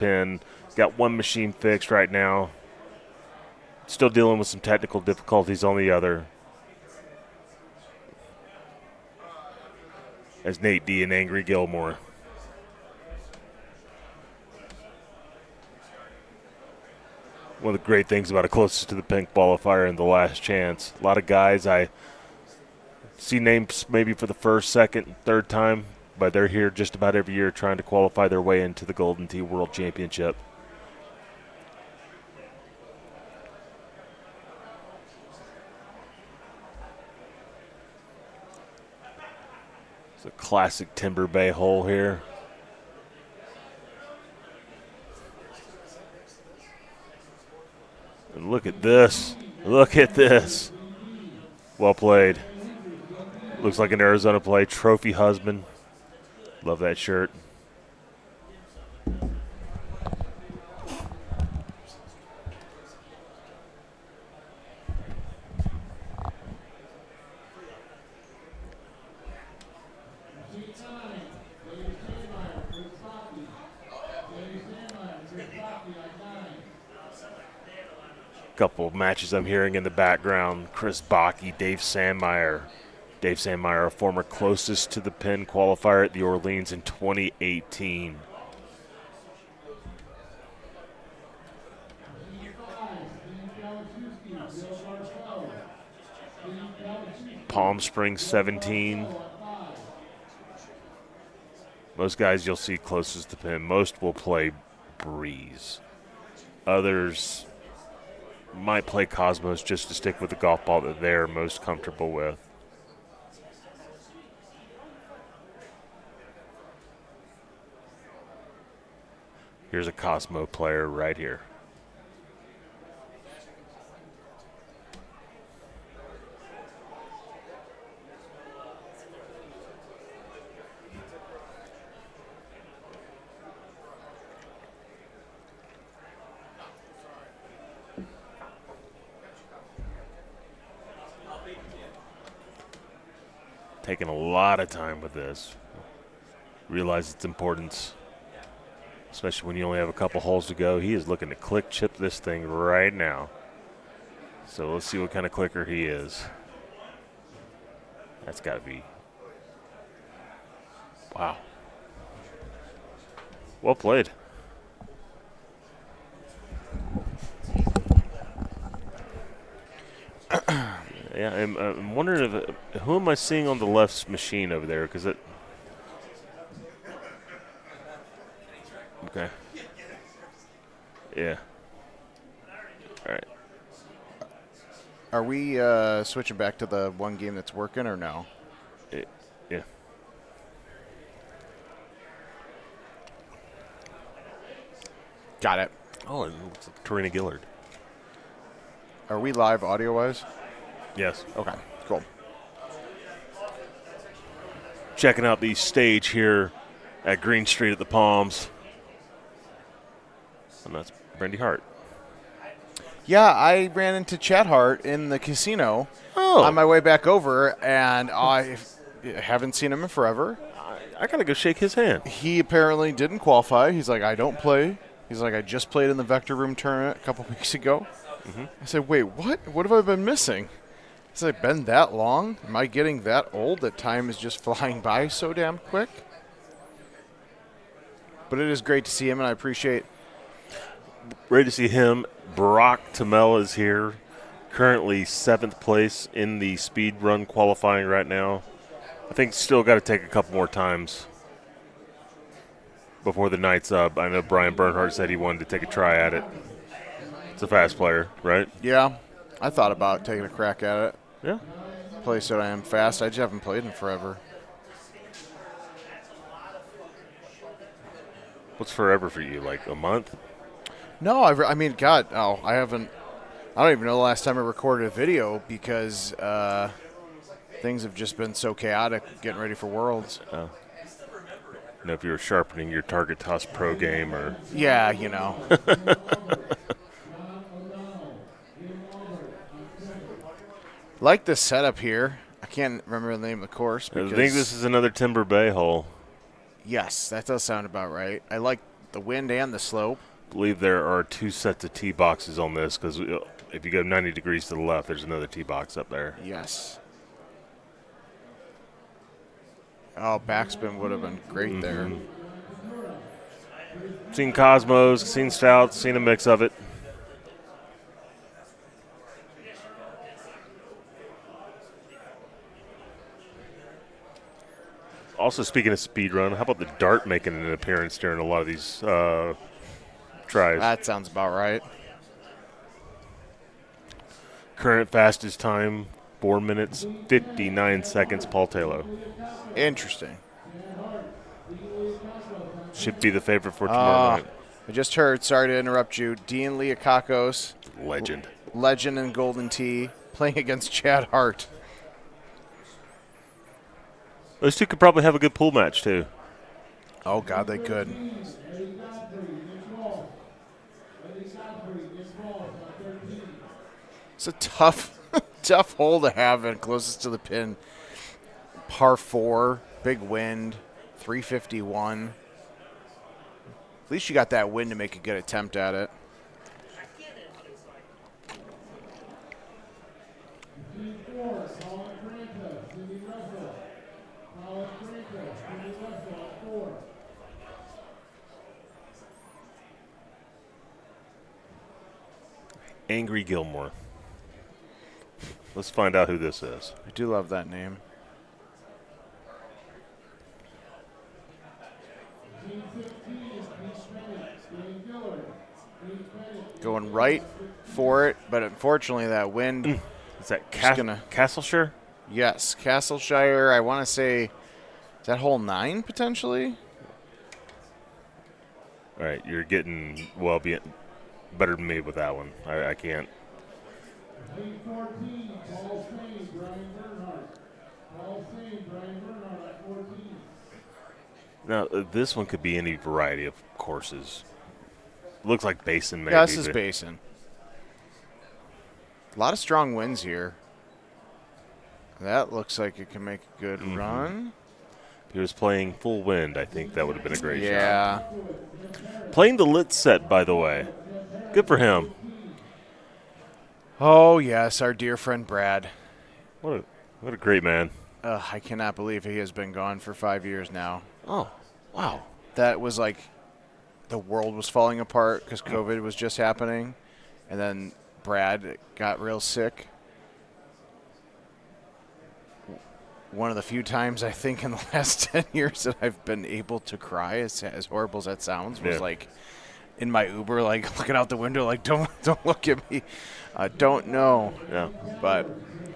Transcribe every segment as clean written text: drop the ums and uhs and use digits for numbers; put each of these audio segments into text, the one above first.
pin. Got one machine fixed right now. Still dealing with some technical difficulties on the other. As Nate D and Angry Gilmore. One of the great things about a closest to the pin qualifier and the last chance. A lot of guys I see names maybe for the first, second, third time, but they're here just about every year trying to qualify their way into the Golden Tee World Championship. It's a classic Timber Bay hole here. And look at this. Look at this. Well played. Looks like an Arizona play. Trophy husband. Love that shirt. Couple of matches I'm hearing in the background. Chris Bakke, Dave Sandmeyer. Dave Sandmeyer, a former closest to the pin qualifier at the Orleans in 2018. Palm Springs 17. Most guys you'll see closest to pin. Most will play Breeze. Others might play Cosmos just to stick with the golf ball that they're most comfortable with. Here's a Cosmo player right here. Taking a lot of time with this. Realize its importance, especially when you only have a couple holes to go. He is looking to click chip this thing right now. So let's see what kind of clicker he is. That's got to be, wow. Well played. Yeah, I'm wondering if who am I seeing on the left machine over there? Because it. Okay. Yeah. All right. Are we switching back to the one game that's working or no? Yeah. Got it. Oh, it looks like Tarina Gillard. Are we live audio-wise? Yes. Okay, cool. Checking out the stage here at Green Street at the Palms. And that's Brandy Hart. Yeah, I ran into Chad Hart in the casino on my way back over, and I haven't seen him in forever. I got to go shake his hand. He apparently didn't qualify. He's like, I don't play. He's like, I just played in the Vector Room tournament a couple weeks ago. Mm-hmm. I said, wait, what? What have I been missing? Has it been that long? Am I getting that old that time is just flying by so damn quick? But it is great to see him, and I appreciate. Ready to see him. Brock Tamel is here, currently 7th place in the speed run qualifying right now. I think still got to take a couple more times before the night's up. I know Brian Bernhardt said he wanted to take a try at it. It's a fast player, right? Yeah, I thought about taking a crack at it. Yeah. Play said I am fast. I just haven't played in forever. What's forever for you, like a month? No, I mean, God, no, I haven't. I don't even know the last time I recorded a video because things have just been so chaotic getting ready for Worlds. You know, if you were sharpening your Target Toss Pro game or. Yeah, you know. Like the setup here. I can't remember the name of the course. I think this is another Timber Bay hole. Yes, that does sound about right. I like the wind and the slope. I believe there are 2 sets of tee boxes on this because if you go 90 degrees to the left, there's another tee box up there. Yes. Oh, backspin would have been great there. Seen Cosmos, seen Stouts, seen a mix of it. Also, speaking of speed run, how about the dart making an appearance during a lot of these tries? That sounds about right. Current fastest time, 4 minutes, 59 seconds, Paul Taylor. Interesting. Should be the favorite for tomorrow night. I just heard, sorry to interrupt you, Dean Liakakos, Legend. legend in Golden Tee, playing against Chad Hart. Those two could probably have a good pool match, too. Oh, God, they could. It's a tough, tough hole to have and closest to the pin. Par 4, big wind, 351. At least you got that wind to make a good attempt at it. Angry Gilmore. Let's find out who this is. I do love that name. Going right for it, but unfortunately that wind Is that gonna- Castleshire? Yes, Castleshire, I want to say, is that hole 9 potentially? All right, you're getting better than me with that one. I can't. Now, this one could be any variety of courses. Looks like Basin, maybe. Yeah, this is Basin. A lot of strong winds here. That looks like it can make a good run. If he was playing full wind, I think that would have been a great shot. Yeah. Playing the lit set, by the way. Good for him. Oh, yes, our dear friend Brad. What a great man. I cannot believe he has been gone for 5 years now. Oh, wow. That was like the world was falling apart because COVID was just happening. And then Brad got real sick. One of the few times I think in the last 10 years that I've been able to cry, as horrible as that sounds, was like in my Uber, like looking out the window, like don't look at me. I don't know. Yeah. But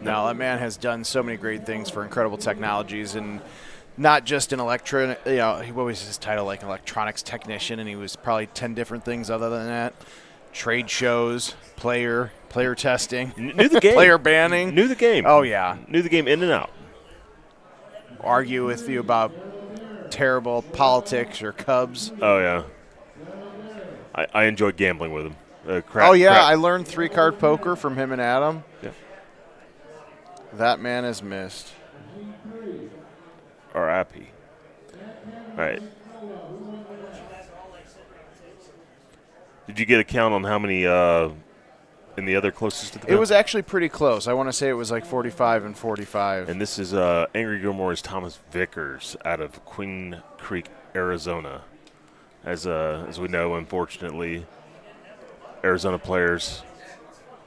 no, that man has done so many great things for incredible technologies, and not just in electronic. You know, what was his title? Like electronics technician, and he was probably 10 different things other than that. Trade shows, player testing, Knew the game. player banning. Knew the game. Oh yeah. Knew the game in and out. Argue with you about terrible politics or Cubs. Oh, yeah. I enjoyed gambling with him. I learned 3-card poker from him and Adam. Yeah. That man is missed. R.I.P. All right. Did you get a count on how many in the other closest to the It was actually pretty close. I want to say it was like 45 and 45. And this is Angry Gilmore's Thomas Vickers out of Queen Creek, Arizona. As we know, unfortunately, Arizona players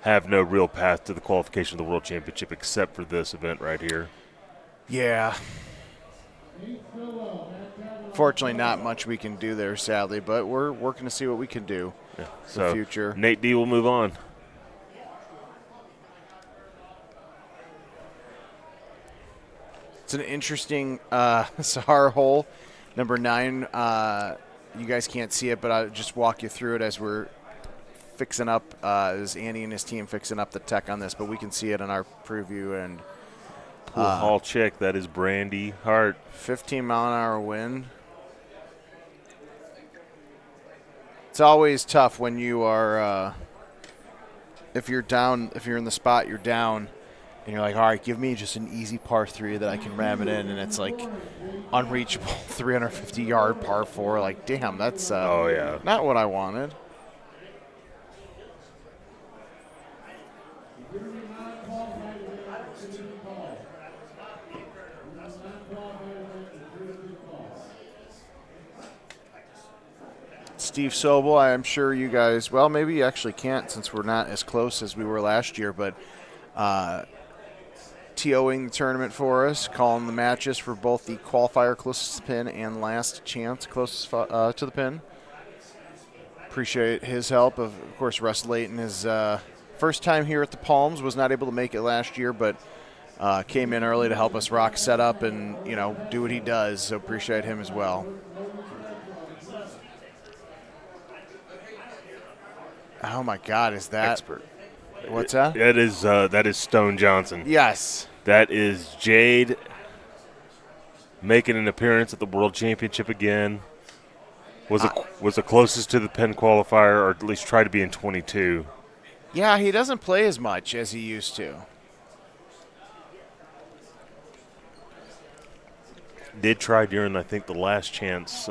have no real path to the qualification of the World Championship except for this event right here. Yeah. Fortunately, not much we can do there, sadly, but we're working to see what we can do in the future. Nate D will move on. It's an interesting Sahara hole, number 9. You guys can't see it, but I'll just walk you through it as we're fixing up, as Andy and his team fixing up the tech on this, but we can see it in our preview. And Pool hall chick, that is Brandy Hart. 15-mile-an-hour wind. It's always tough when you are, if you're down, if you're in the spot, you're down, and you're like, all right, give me just an easy par 3 that I can ram it in, and it's like unreachable 350-yard par 4. Like, damn, that's Oh, yeah. not what I wanted. Steve Sobel, I'm sure you guys, well, maybe you actually can't since we're not as close as we were last year, but TOing the tournament for us, calling the matches for both the qualifier closest to the pin and last chance closest to the pin. Appreciate his help. Of course, Russ Layton, his first time here at the Palms, was not able to make it last year, but came in early to help us rock setup and, do what he does, so appreciate him as well. Oh my God, is that Expert. What's that? That is Stone Johnson. Yes. That is Jade making an appearance at the World Championship again. Was the closest to the pin qualifier, or at least tried to be in 22. Yeah, he doesn't play as much as he used to. Did try during, I think, the last chance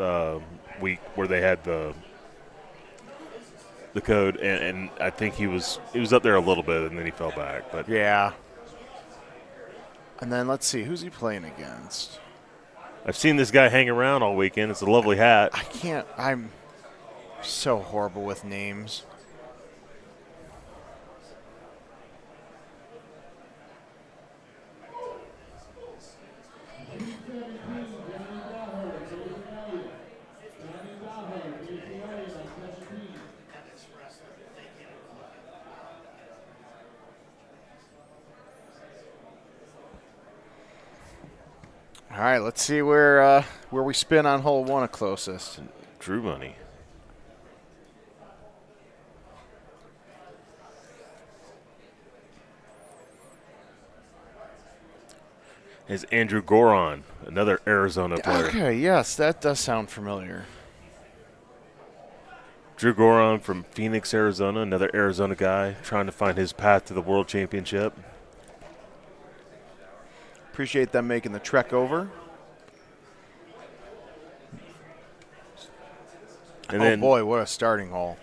week where they had the code, and I think he was up there a little bit, and then he fell back. But yeah. And then let's see, who's he playing against? I've seen this guy hang around all weekend. It's a lovely hat. I'm so horrible with names. All right, let's see where we spin on hole 1 at closest. Drew money. Is Andrew Goron, another Arizona player. Okay, yes, that does sound familiar. Drew Goron from Phoenix, Arizona, another Arizona guy trying to find his path to the World Championship. Appreciate them making the trek over. And then, boy, what a starting hole.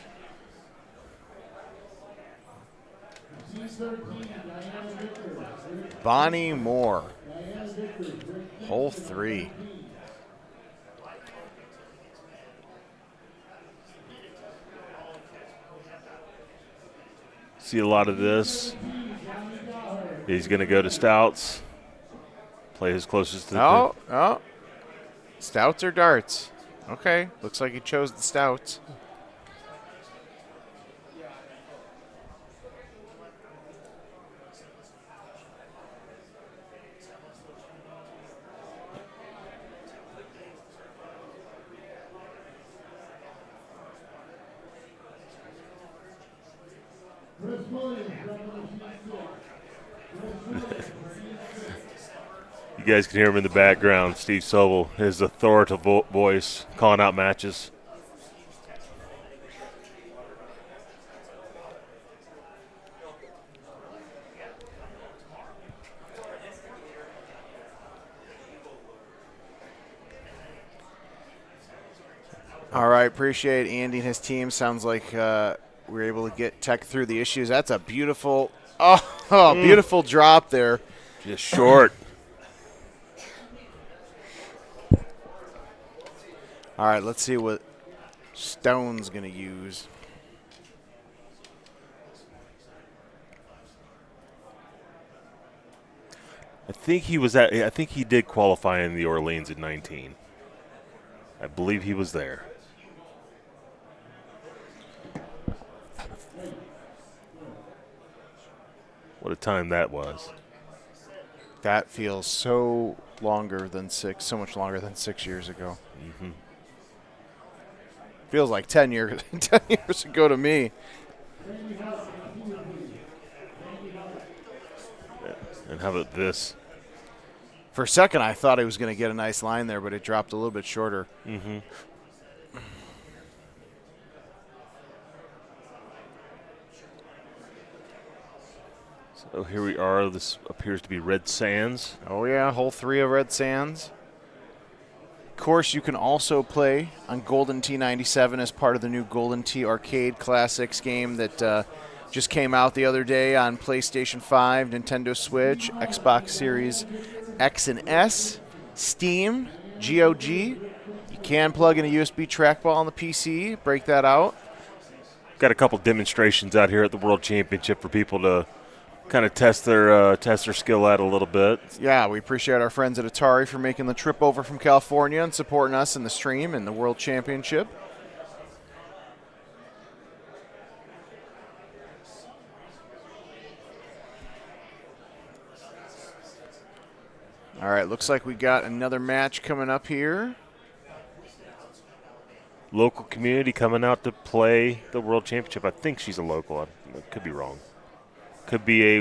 Bonnie Moore. Hole 3. see a lot of this. He's going to go to Stouts. Play his closest to the pin. Oh. Stouts or darts? Okay, looks like he chose the Stouts. You guys can hear him in the background. Steve Sobel, his authoritative voice, calling out matches. All right, appreciate Andy and his team. Sounds like we were able to get tech through the issues. That's a beautiful, beautiful drop there. Just short. All right, let's see what Stone's going to use. I think he did qualify in the Orleans in 19. I believe he was there. What a time that was. That feels so much longer than 6 years ago. Mm-hmm. Feels like 10 years, 10 years ago to me. And how about this? For a second, I thought he was going to get a nice line there, but it dropped a little bit shorter. Mm-hmm. So here we are. This appears to be Red Sands. Oh, yeah, hole 3 of Red Sands. Course you can also play on Golden Tee 97 as part of the new Golden Tee Arcade Classics game that just came out the other day on PlayStation 5, Nintendo Switch, Xbox Series X and S, Steam, GOG. You can plug in a USB trackball on the PC, break that out. Got a couple demonstrations out here at the World Championship for people to kind of test their skill at a little bit. Yeah, we appreciate our friends at Atari for making the trip over from California and supporting us in the stream and the World Championship. All right, looks like we got another match coming up here. Local community coming out to play the World Championship. I think she's a local. I could be wrong. Could be a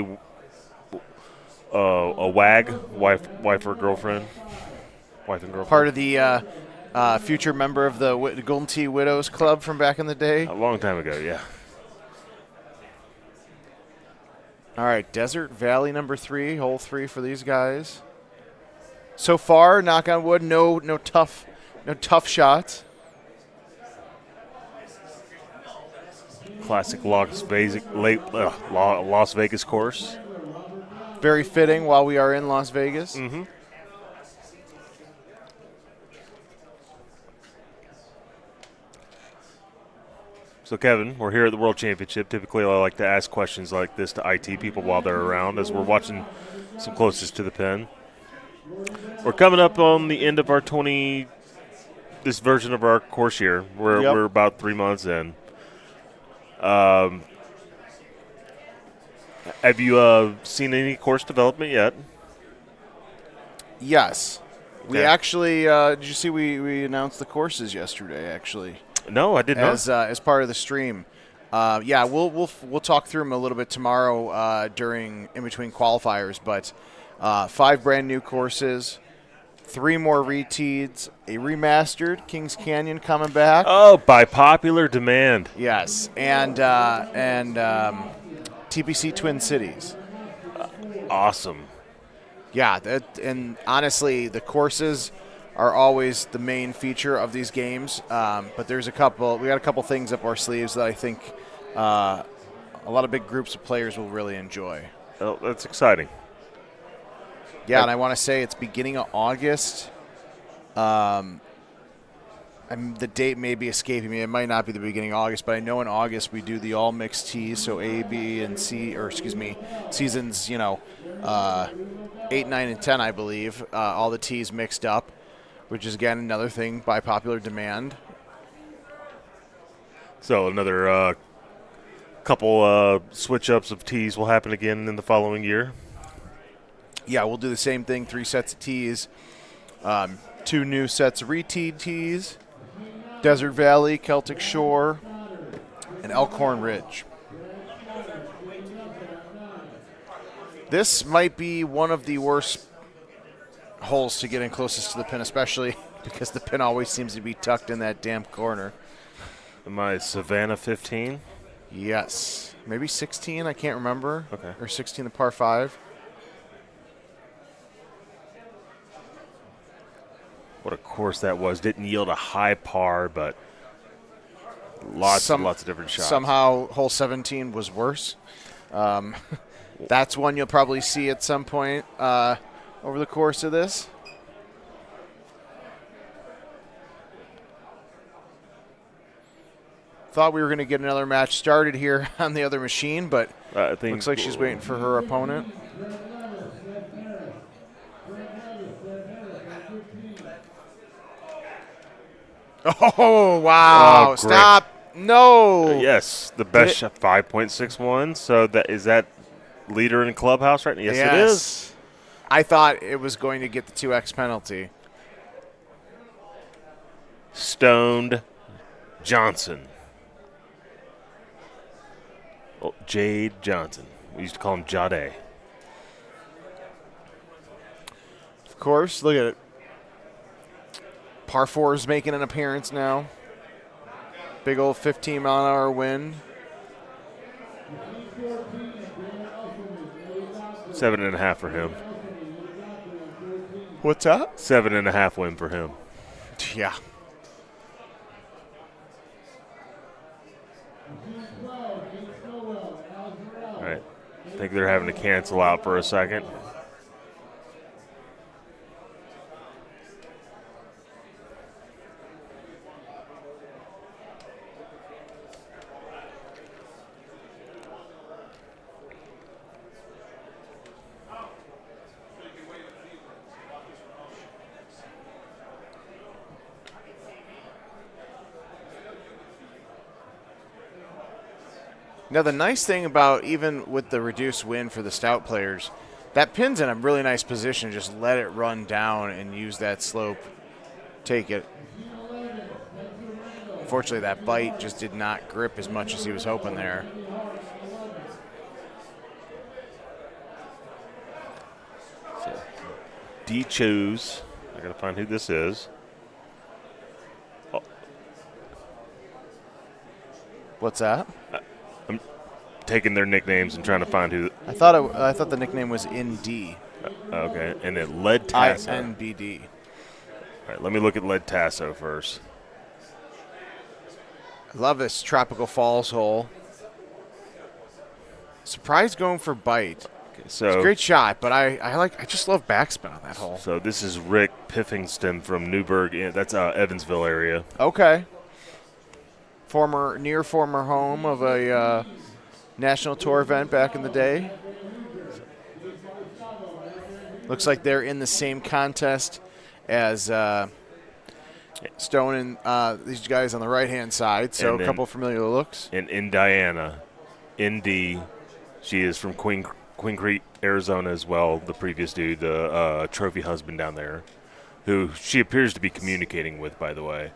WAG, wife or girlfriend. Wife and girlfriend. Part of the future member of the Golden Tee Widows Club from back in the day. A long time ago, yeah. All right, Desert Valley number 3, hole 3 for these guys. So far, knock on wood, no tough shots. Classic Las Vegas course. Very fitting while we are in Las Vegas. Mm-hmm. So, Kevin, we're here at the World Championship. Typically, I like to ask questions like this to IT people while they're around as we're watching some closest to the pin. We're coming up on the end of this version of our course year. We're about 3 months in. Have you seen any course development yet? Yes. We Okay. actually, did you see we announced the courses yesterday, actually? No, I did not. As part of the stream. Yeah, we'll talk through them a little bit tomorrow in between qualifiers, but 5 brand new courses, 3 more reteeds, a remastered Kings Canyon coming back. Oh, by popular demand. Yes, and TPC Twin Cities. Awesome. Yeah, and honestly, the courses are always the main feature of these games. But we got a couple things up our sleeves that I think a lot of big groups of players will really enjoy. Oh, that's exciting. Yeah, and I want to say it's beginning of August. The date may be escaping me. It might not be the beginning of August, but I know in August we do the all mixed teas, so A, B, and C, seasons, 8, 9, and 10, I believe, all the teas mixed up, which is, again, another thing by popular demand. So another couple switch-ups of tees will happen again in the following year. Yeah, we'll do the same thing, 3 sets of teas, 2 new sets of reteed teas, Desert Valley, Celtic Shore, and Elkhorn Ridge. This might be one of the worst holes to get in closest to the pin, especially because the pin always seems to be tucked in that damn corner. Am I Savannah 15? Yes. Maybe 16, I can't remember. Okay. Or 16, the par 5. What a course that was. Didn't yield a high par, but lots of different shots. Somehow, hole 17 was worse. That's one you'll probably see at some point over the course of this. Thought we were going to get another match started here on the other machine, but I think looks like she's waiting for her opponent. Oh, wow. Oh, stop. No. Yes, the best shot, 5.61. So is that leader in clubhouse right now? Yes, it is. I thought it was going to get the 2x penalty. Stoned Johnson. Oh, Jade Johnson. We used to call him Jade. Of course, look at it. Par 4 is making an appearance now. Big old 15-mile-an-hour wind. 7.5 for him. What's that? 7.5 win for him. Yeah. All right. I think they're having to cancel out for a second. Now, the nice thing about even with the reduced win for the stout players, that pin's in a really nice position. Just let it run down and use that slope. Take it. Unfortunately, that bite just did not grip as much as he was hoping there. So, D choose. I got to find who this is. What's that? I'm taking their nicknames and trying to find who. I thought the nickname was Indy. Okay, and it Led Tasso. INBD. All right, let me look at Led Tasso first. I love this Tropical Falls hole. Surprise going for bite. Okay, so it's a great shot, but I just love backspin on that hole. So this is Rick Piffington from Newburgh. That's Evansville area. Okay. Former home of a national tour event back in the day. Looks like they're in the same contest as Stone and these guys on the right-hand side, so a couple familiar looks. And in Diana, Indy, she is from Queen Creek, Arizona as well, the previous dude, the trophy husband down there, who she appears to be communicating with, by the way.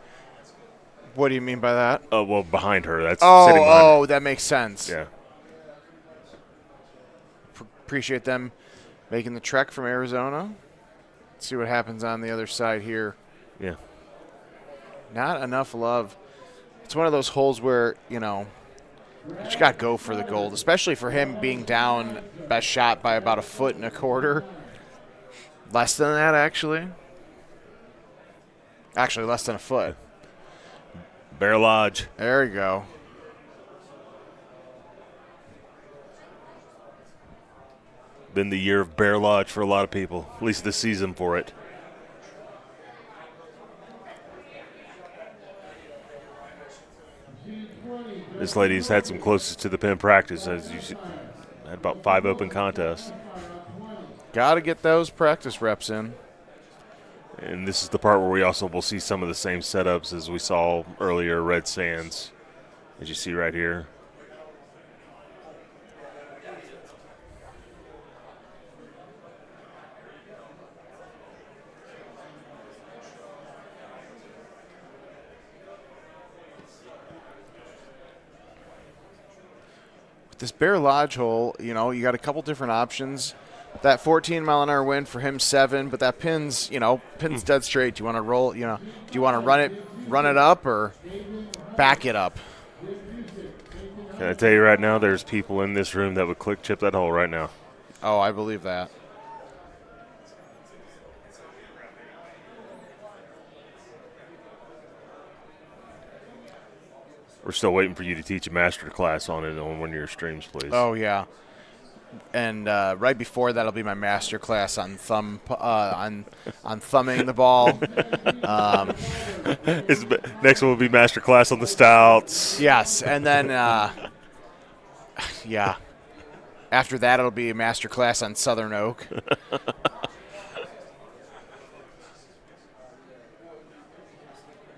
What do you mean by that? Oh, well, behind her. That's sitting behind her. That makes sense. Yeah. Appreciate them making the trek from Arizona. Let's see what happens on the other side here. Yeah. Not enough love. It's one of those holes where, you just got to go for the gold, especially for him being down best shot by about 1.25 foot. Less than that, actually. Actually, less than a foot. Bear Lodge. There you go. Been the year of Bear Lodge for a lot of people, at least this season for it. This lady's had some closest to the pin practice, as you see, had about 5 open contests. Got to get those practice reps in. And this is the part where we also will see some of the same setups as we saw earlier, Red Sands, as you see right here. With this Bear Lodge hole, you got a couple different options. That 14-mile-an-hour wind for him 7, but that pin's dead straight. Do you want to roll? Do you want to run it up or back it up? Can I tell you right now, there's people in this room that would click chip that hole right now. Oh, I believe that. We're still waiting for you to teach a master class on it on one of your streams, please. Oh yeah. And right before that'll be my master class on on thumbing the ball. Next one will be master class on the stouts. Yes, and then yeah, after that it'll be a master class on Southern Oak.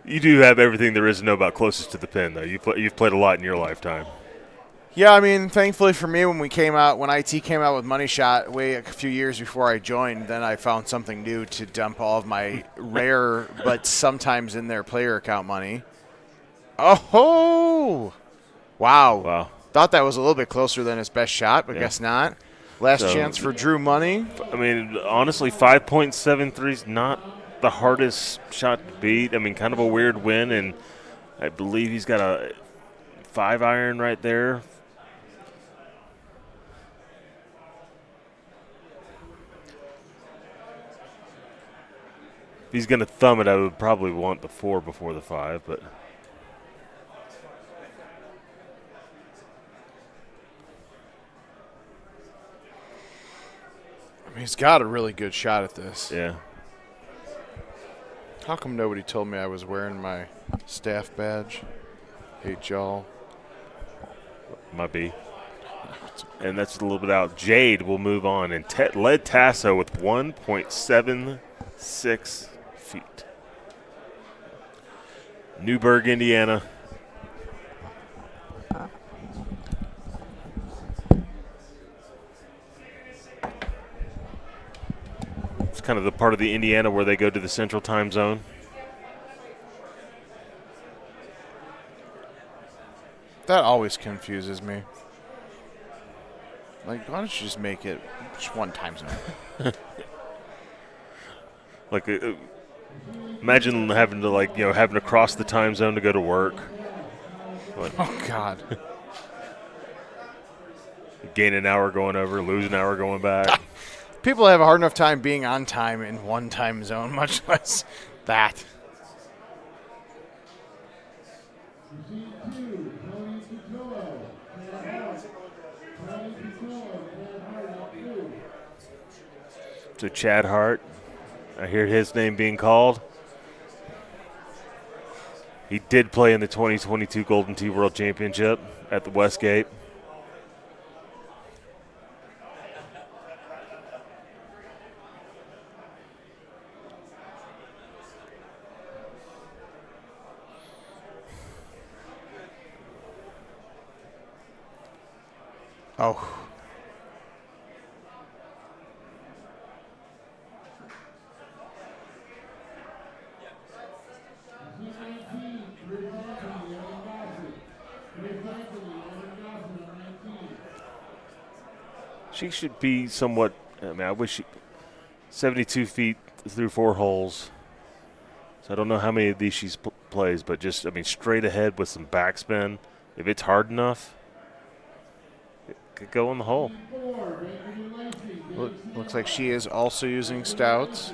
You do have everything there is to know about closest to the pin, though. You've played a lot in your lifetime. Yeah, I mean, thankfully for me, when IT came out with Money Shot a few years before I joined, then I found something new to dump all of my rare but sometimes in their player account money. Oh, wow. Thought that was a little bit closer than his best shot, but guess not. Last chance for Drew Money. I mean, honestly, 5.73 is not the hardest shot to beat. I mean, kind of a weird win, and I believe he's got a 5-iron right there. If he's going to thumb it, I would probably want the 4 before the 5, but I mean, he's got a really good shot at this. yeah. How come nobody told me I was wearing my staff badge? Hate y'all. Might be. And that's a little bit out. Jade will move on and led Tasso with 1.76 feet. Newburgh, Indiana. It's kind of the part of the Indiana where they go to the central time zone. That always confuses me. Like, why don't you just make it just one time zone? Like, imagine having to having to cross the time zone to go to work. Oh, God. Gain an hour going over, lose an hour going back. People have a hard enough time being on time in one time zone, much less that. So Chad Hart, I hear his name being called. He did play in the 2022 Golden Tee World Championship at the Westgate. Oh. She should be somewhat, I wish she, 72 feet through 4 holes. So I don't know how many of these she plays, but just, straight ahead with some backspin. If it's hard enough, it could go in the hole. Looks like she is also using stouts.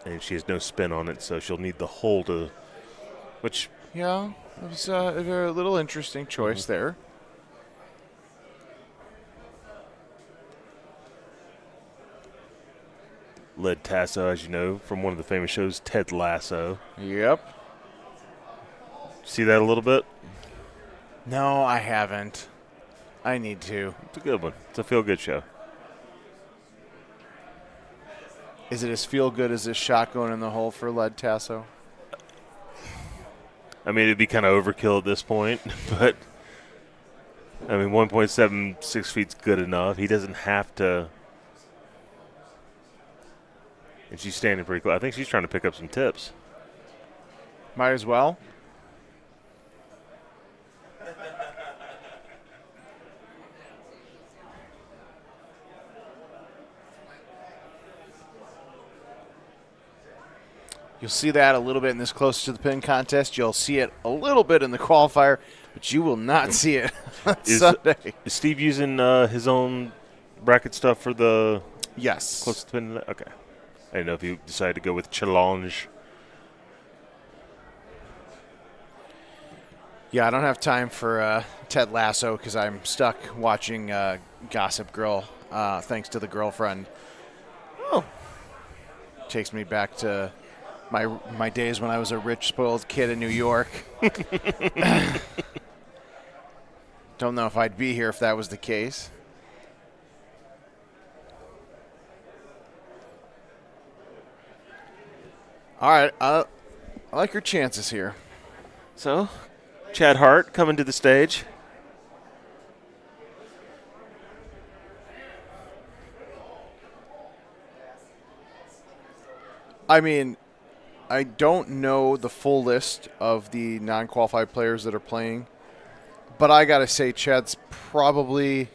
And she has no spin on it, so she'll need the hole to, which. Yeah, it was a little interesting choice there. Led Tasso, as you know, from one of the famous shows, Ted Lasso. Yep. See that a little bit? No, I haven't. I need to. It's a good one. It's a feel-good show. Is it as feel-good as this shot going in the hole for Led Tasso? It'd be kind of overkill at this point, but 1.76 feet's good enough. He doesn't have to. And she's standing pretty close. I think she's trying to pick up some tips. Might as well. You'll see that a little bit in this close to the pin contest. You'll see it a little bit in the qualifier, but you will not see it on Sunday. Is Steve using his own bracket stuff for the Yes. close to the pin? Okay. I didn't know if you decided to go with challenge. Yeah, I don't have time for Ted Lasso because I'm stuck watching Gossip Girl thanks to the girlfriend. Oh. Takes me back to my days when I was a rich, spoiled kid in New York. Don't know if I'd be here if that was the case. All right, I like your chances here. So, Chad Hart coming to the stage. I don't know the full list of the non-qualified players that are playing, but I got to say Chad's probably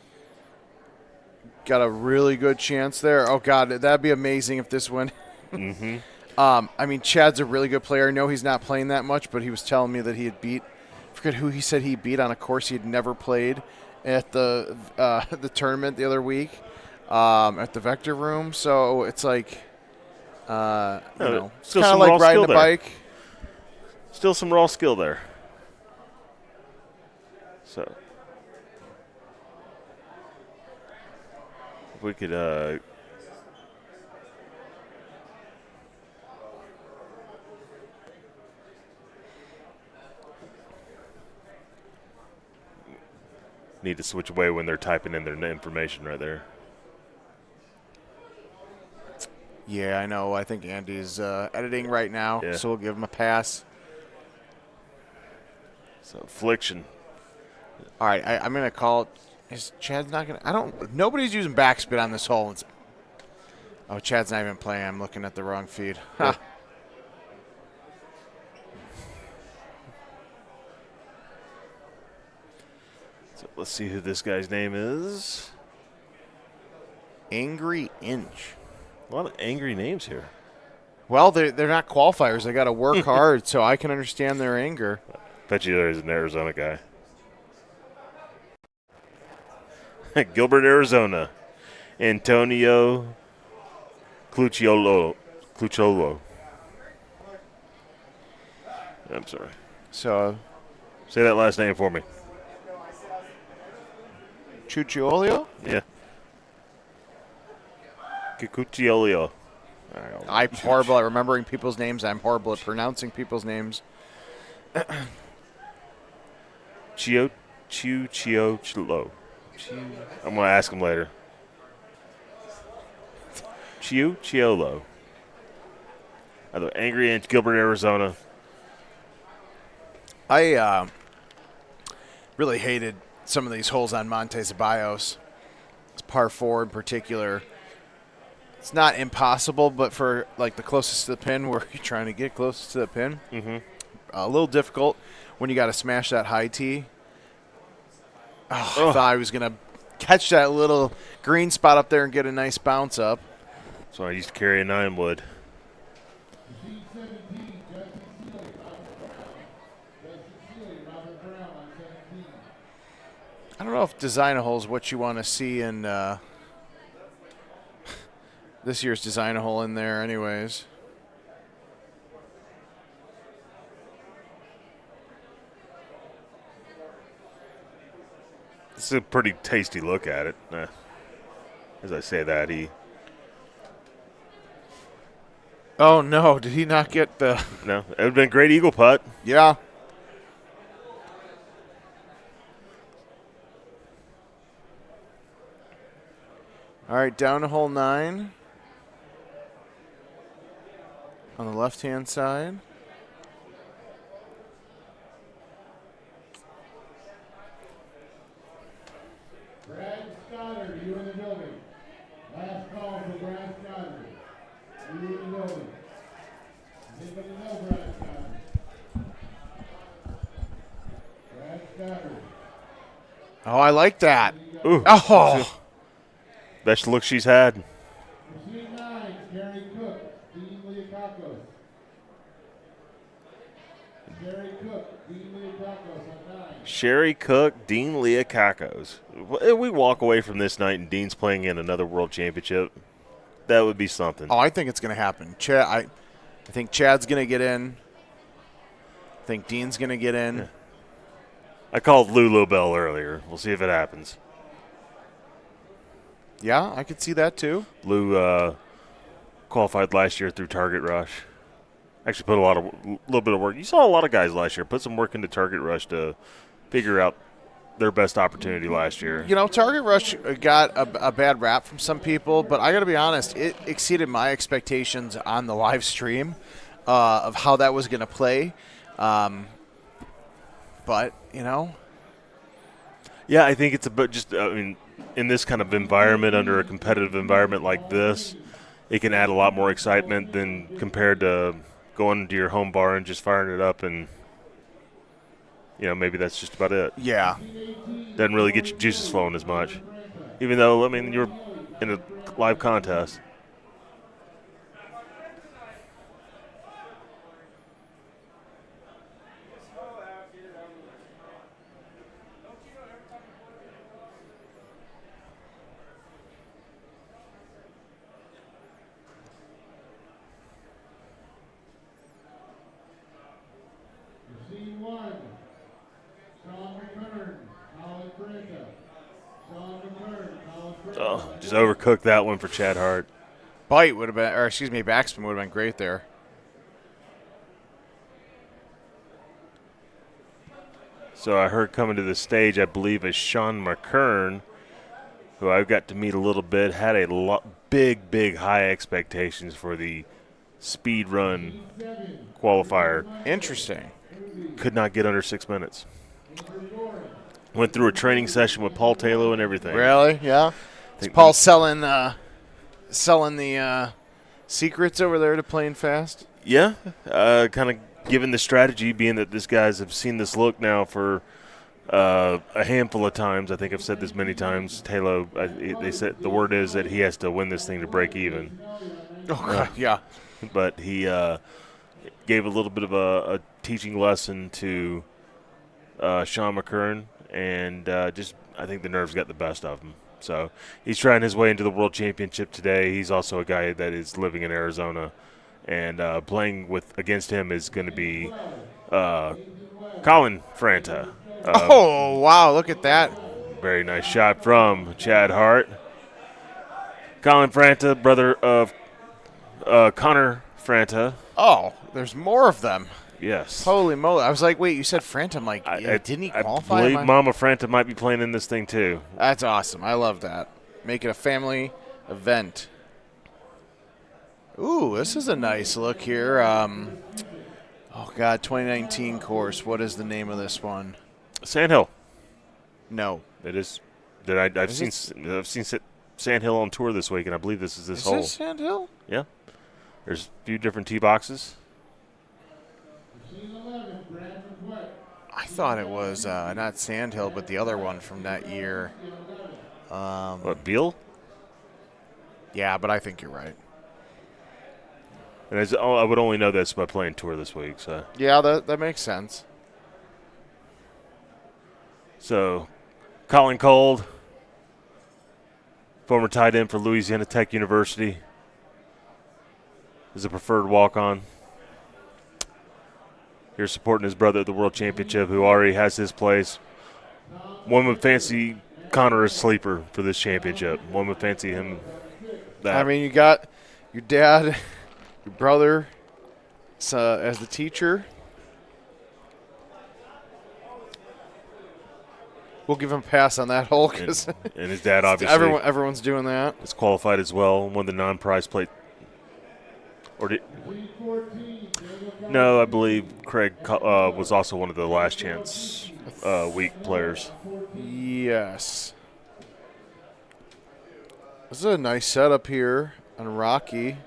got a really good chance there. Oh, God, that'd be amazing if this went. Mm-hmm. Chad's a really good player. I know he's not playing that much, but he was telling me that he had beat – I forget who he said he beat on a course he had never played at the tournament the other week. at the Vector Room. So it's like, it's Still kind of some like raw riding skill a there. bike. Still some raw skill there. So if we could need to switch away when they're typing in their information right there. Yeah, I know. I think Andy's editing right now, Yeah. so we'll give him a pass. So Affliction. All right, I'm going to call. Is Chad's not going to? Nobody's using backspin on this hole. Chad's not even playing. I'm looking at the wrong feed. Yeah. So let's see who this guy's name is. Angry Inch. A lot of angry names here. Well, they're not qualifiers. They got to work hard, so I can understand their anger. Bet you there's an Arizona guy. Gilbert, Arizona. Antonio Clucciolo. I'm sorry. So, Say that last name for me. Chucciolio? Yeah. Cucciolio. I'm horrible at remembering people's names. I'm horrible at pronouncing people's names. Chulo. I'm going to ask him later. Chiolo. Angry Inch, Gilbert, Arizona. I really hated some of these holes on Monte Ceballos. It's par 4 in particular. It's not impossible, but for like the closest to the pin, where you're trying to get closest to the pin, a little difficult when you got to smash that high tee. I thought I was going to catch that little green spot up there and get a nice bounce up. So I used to carry a 9 wood. I don't know if design a hole is what you want to see in this year's design a hole in there anyways. This is a pretty tasty look at it. As I say that, Oh, no. Did he not get the... No, it would have been a great eagle putt. Yeah. All right, down to hole 9. On the left-hand side. Brad Stoddard, you in the building. Last call for Brad Stoddard. You in the building. Anybody know Brad Stoddard? Brad Stoddard. Oh, I like that. Ooh. Oh. Best look she's had. Machine 9, Gary Cook, Dean Leakakos. Gary Cook, Dean Leakakos on 9. Sherry Cook, Dean Leakakos. We walk away from this night and Dean's playing in another world championship. That would be something. Oh, I think it's going to happen. I think Chad's going to get in. I think Dean's going to get in. Yeah. I called Lulu Bell earlier. We'll see if it happens. Yeah, I could see that too. Lou qualified last year through Target Rush. Actually put a little bit of work. You saw a lot of guys last year put some work into Target Rush to figure out their best opportunity last year. You know, Target Rush got a bad rap from some people, but I got to be honest, it exceeded my expectations on the live stream of how that was going to play. But, you know. Yeah, I think it's in this kind of environment, under a competitive environment like this, it can add a lot more excitement than compared to going to your home bar and just firing it up and, maybe that's just about it. Yeah. Doesn't really get your juices flowing as much. Even though, you're in a live contest. Franta. Sean McCurn, Colin Franta. Oh, just overcooked that one for Chad Hart. Bite would have been, or excuse me, backspin would have been great there. So I heard coming to the stage, I believe, is Sean McKern, who I got to meet a little bit, had a big high expectations for the speed run qualifier. Interesting. Could not get under 6 minutes. Went through a training session with Paul Taylor and everything. Really? Yeah. Is Paul selling the secrets over there to playing fast? Yeah, kind of given the strategy, being that these guys have seen this look now for a handful of times. I think I've said this many times. Taylor, they said the word is that he has to win this thing to break even. Okay. Yeah. But he gave a little bit of a teaching lesson to Sean McKern, and just I think the nerves got the best of him. So he's trying his way into the World Championship today. He's also a guy that is living in Arizona, and playing against him is going to be Colin Franta. Oh, wow, look at that. Very nice shot from Chad Hart. Colin Franta, brother of Connor Franta. Oh, there's more of them. Yes. Holy moly. I was like, wait, you said Franta. I'm like, didn't he qualify? I believe Mama Franta might be playing in this thing too. That's awesome. I love that. Make it a family event. Ooh, this is a nice look here. Oh, God, 2019 course. What is the name of this one? Sandhill. No. It is. I've seen Sandhill on tour this week, and I believe this is this hole. Is this Sandhill? Yeah. There's a few different tee boxes. I thought it was not Sandhill, but the other one from that year. What, Beal? Yeah, but I think you're right. And I would only know this by playing tour this week. Yeah, that makes sense. So, Colin Cold, former tight end for Louisiana Tech University, is a preferred walk-on. Here supporting his brother at the World Championship, who already has his place. One would fancy Connor a sleeper for this championship. One would fancy him that. I mean, you got your dad, your brother as the teacher. We'll give him a pass on that hole because and his dad obviously everyone's doing that. is qualified as well. Won the non-prize plate. Or did? No, I believe Craig was also one of the last chance week players. Yes. This is a nice setup here on Rocky.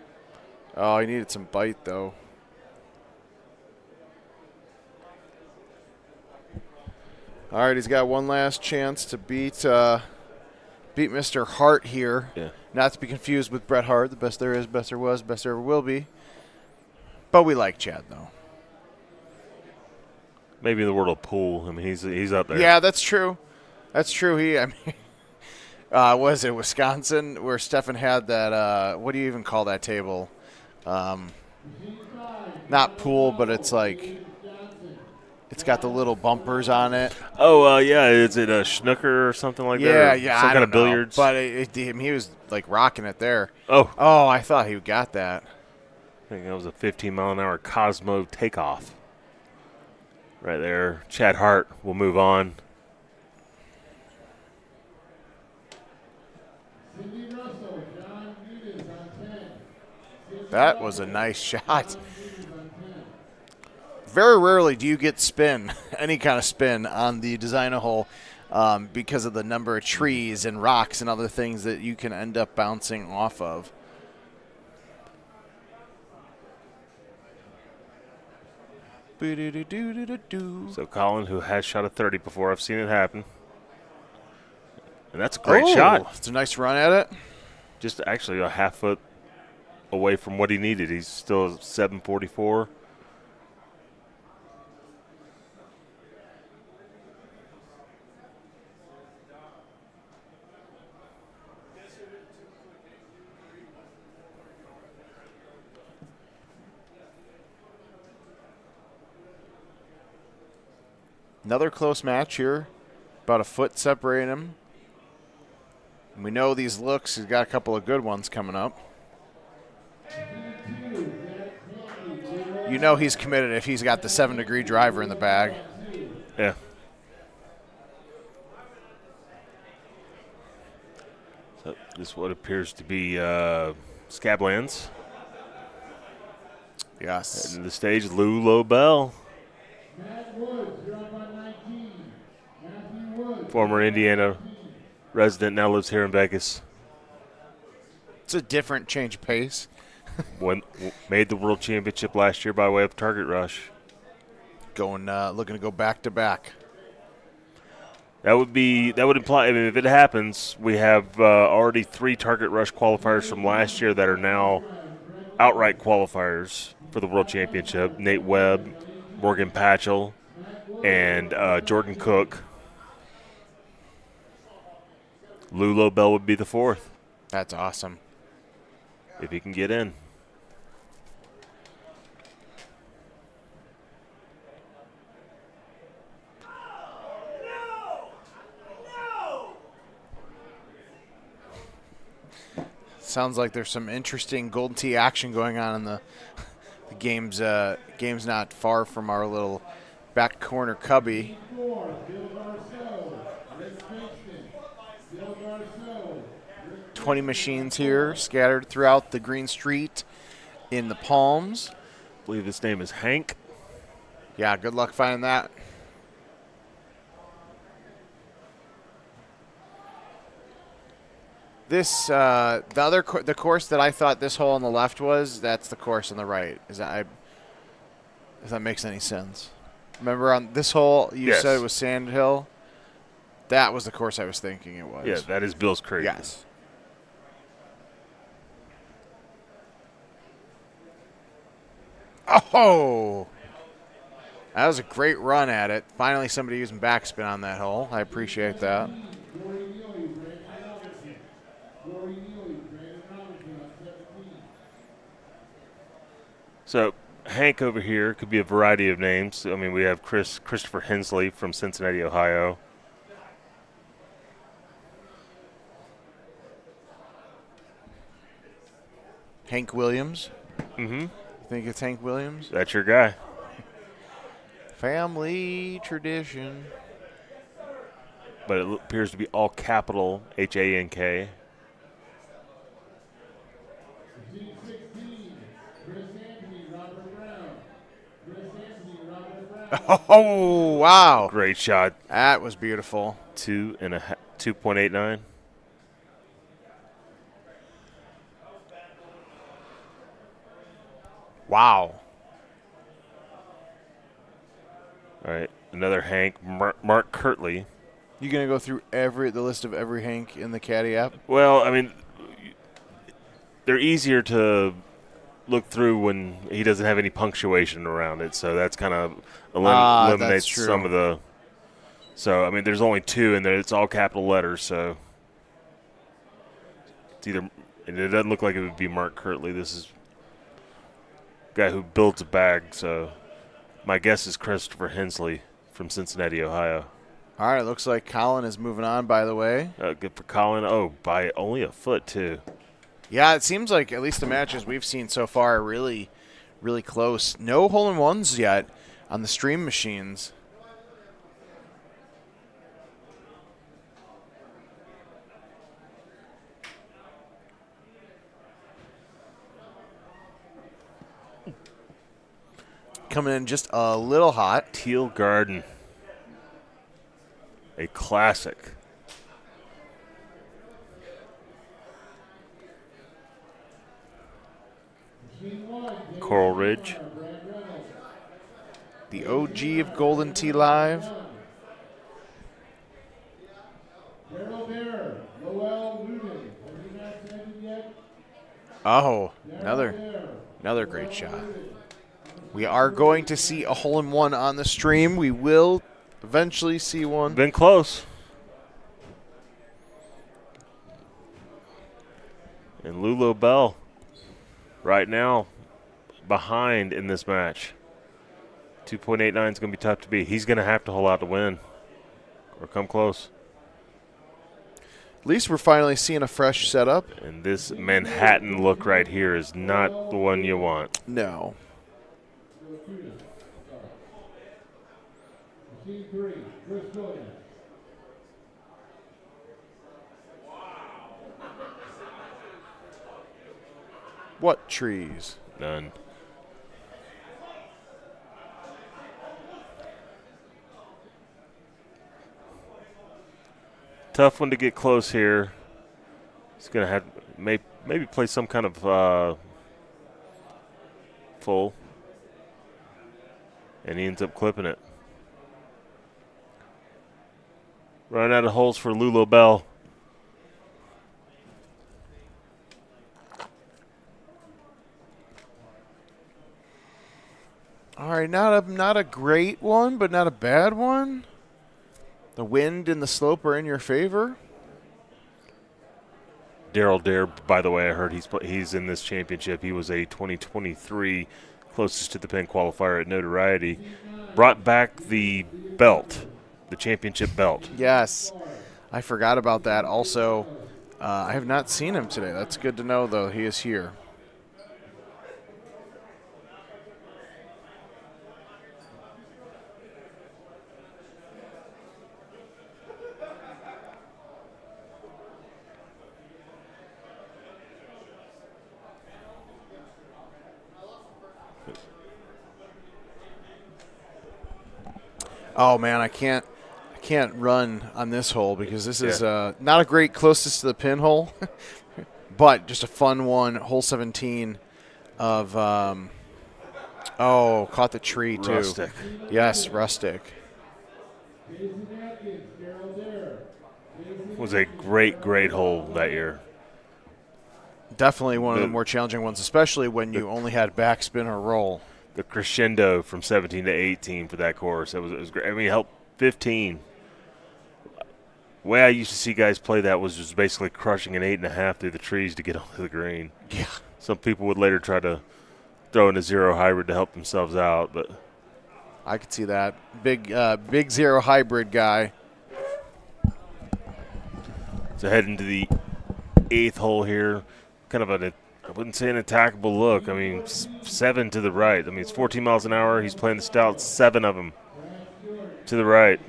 Oh, he needed some bite though. All right, he's got one last chance to beat Mr. Hart here. Yeah. Not to be confused with Bret Hart, the best there is, best there was, best there ever will be. But we like Chad, though. Maybe in the world of pool. I mean, he's up there. Yeah, that's true. That's true. Was it Wisconsin where Stefan had that, what do you even call that table? Not pool, but it's like, it's got the little bumpers on it. Oh, yeah. Is it a snooker or something like that? Yeah. Some I kind of don't know. billiards? But he was like rocking it there. Oh, I thought he got that. I think that was a 15-mile-an-hour Cosmo takeoff. Right there. Chad Hart will move on. That was a nice shot. Very rarely do you get spin, any kind of spin, on the designer hole because of the number of trees and rocks and other things that you can end up bouncing off of. So Colin, who has shot a 30 before, I've seen it happen. And that's a great shot. It's a nice run at it. Just actually a half foot away from what he needed. He's still 744. Another close match here. About a foot separating him. And we know these looks. He's got a couple of good ones coming up. You know he's committed if he's got the 7-degree driver in the bag. Yeah. So this is what appears to be Scablands. Yes. Heading to the stage, Lou Lobel. Matt Woods, you're up on 19. Matthew Woods. Former Indiana resident, now lives here in Vegas. It's a different change of pace. Made the World Championship last year by way of Target Rush. Looking to go back to back. That would imply, I mean, if it happens, we have already 3 Target Rush qualifiers from last year that are now outright qualifiers for the World Championship. Nate Webb, Morgan Patchell, and Jordan Cook. Lou Lobel would be the 4th. That's awesome. If he can get in. Sounds like there's some interesting Golden Tee action going on in the game's not far from our little back corner cubby. 20 machines here scattered throughout the green street in the palms. I believe his name is Hank. Yeah, good luck finding that. This the course that I thought this hole on the left was, that's the course on the right. If that makes any sense. Remember on this hole you Yes. said it was Sand Hill? That was the course I was thinking it was. Yeah, that is Bill's Creek. Yes. Oh! That was a great run at it. Finally somebody using backspin on that hole. I appreciate that. So Hank over here could be a variety of names. I mean, we have Christopher Hensley from Cincinnati, Ohio. Hank Williams. Mm-hmm. Think it's Hank Williams? That's your guy. Family tradition. But it appears to be all capital Hank. Oh, wow. Great shot. That was beautiful. 2.89. Wow. All right, another Hank. Mark Kirtley. You going to go through the list of every Hank in the Caddy app? Well, I mean, they're easier to look through when he doesn't have any punctuation around it, so that's kind of eliminates some of the. So I mean, there's only 2 in there. It's all capital letters, so it's either. And it doesn't look like it would be Mark Kirtley. This is a guy who builds a bag. So my guess is Christopher Hensley from Cincinnati, Ohio. All right, looks like Colin is moving on, by the way. Good for Colin. Oh, by only a foot, too. Yeah, it seems like at least the matches we've seen so far are really, really close. No hole-in-ones yet on the stream machines. Coming in just a little hot. Teal Garden. A classic. Coral Ridge. The OG of Golden Tee Live. Oh, another great shot. We are going to see a hole-in-one on the stream. We will eventually see one. Been close. And Lou Lobel right now behind in this match. 2.89 is going to be tough to beat. He's going to have to hole out to win. or come close. At least we're finally seeing a fresh setup. And this Manhattan look right here is not the one you want. No. Scene 3, Chris Williams. What trees? None. Tough one to get close here. He's going to have maybe play some kind of full. And he ends up clipping it. Running out of holes for Lulo Bell. All right, not a great one, but not a bad one. The wind and the slope are in your favor. Daryl Dare, by the way, I heard he's in this championship. He was a 2023 closest to the pin qualifier at Notoriety. Brought back the belt, the championship belt. Yes, I forgot about that. Also, I have not seen him today. That's good to know, though. He is here. Oh man, I can't run on this hole because this is not a great closest to the pin hole, but just a fun one. Hole 17 of caught the tree too. Rustic. Yes, rustic. Was a great hole that year. Definitely one of the more challenging ones, especially when you only had backspin or roll. The crescendo from 17 to 18 for that course. It was great. I mean, it helped 15. The way I used to see guys play that was just basically crushing an 8.5 through the trees to get onto the green. Yeah. Some people would later try to throw in a zero hybrid to help themselves out, but I could see that. Big zero hybrid guy. So head into the 8th hole here. Kind of I wouldn't say an attackable look. I mean, 7 to the right. I mean, it's 14 miles an hour. He's playing the stout, 7 of them to the right.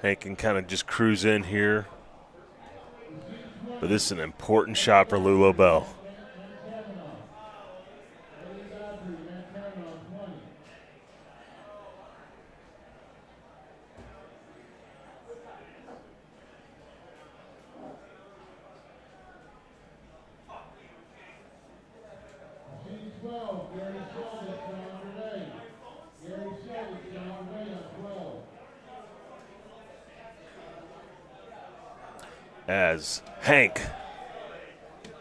Hank can kind of just cruise in here. But this is an important shot for Lulo Bell. As Hank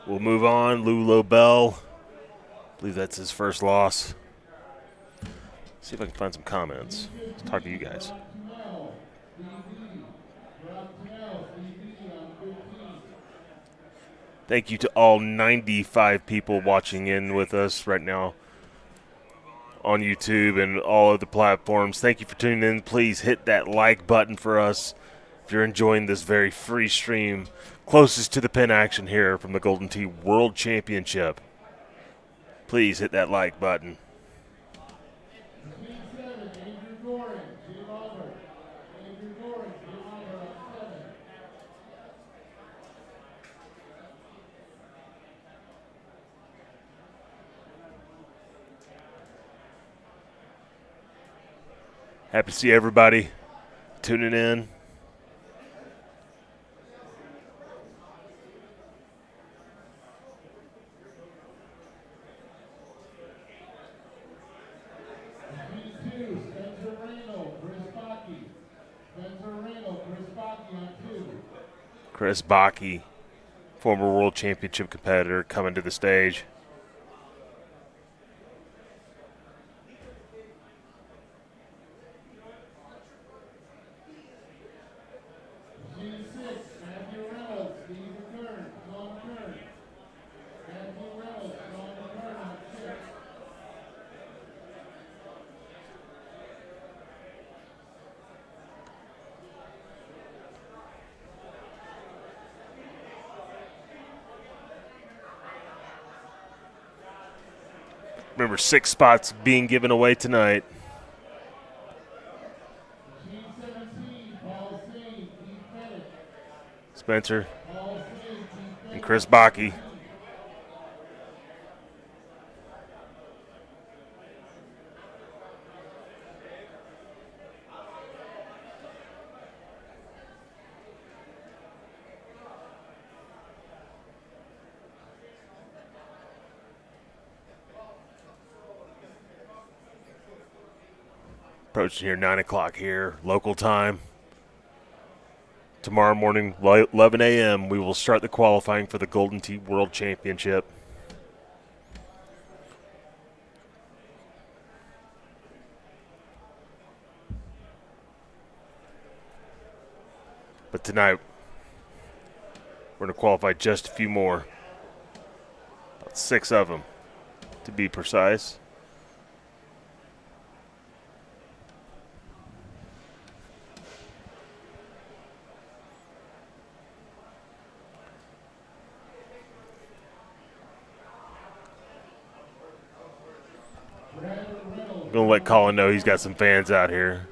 will move on, Lulo Bell, I believe that's his first loss. See if I can find some comments. Let's talk to you guys. Thank you to all 95 people watching in with us right now on YouTube and all other platforms. Thank you for tuning in. Please hit that like button for us if you're enjoying this very free stream closest to the pin action here from the Golden Tee World Championship. Please hit that like button. Happy to see everybody tuning in. Chris Baki, former world championship competitor, coming to the stage. Machine 6, Matthew Reynolds, Steve McKern, Sean McKern. Matthew Reynolds, Sean McKern on 6. Remember, 6 spots being given away tonight. Machine 17, Paul Sane, Keith Pettit. Spencer Paul Sane, Keith Pettit. and Chris Baki. Approaching here, 9 o'clock here, local time. Tomorrow morning, 11 a.m., we will start the qualifying for the Golden Tee World Championship. But tonight, we're going to qualify just a few more. About 6 of them, to be precise. I'm going to let Colin know he's got some fans out here.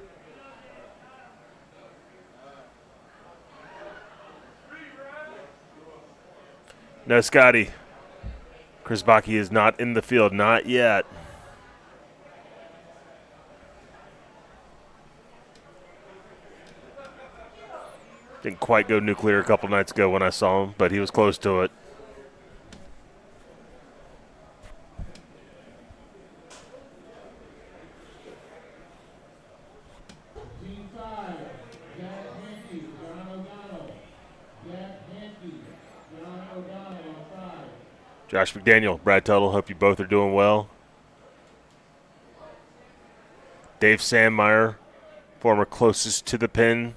No, Scotty. Chris Baki is not in the field, not yet. Didn't quite go nuclear a couple nights ago when I saw him, but he was close to it. Team 5, Jack Hankey, John O'Donnell. Jack Hankey, John O'Donnell on 5. Josh McDaniel, Brad Tuttle, hope you both are doing well. Dave Sandmeyer, former closest to the pin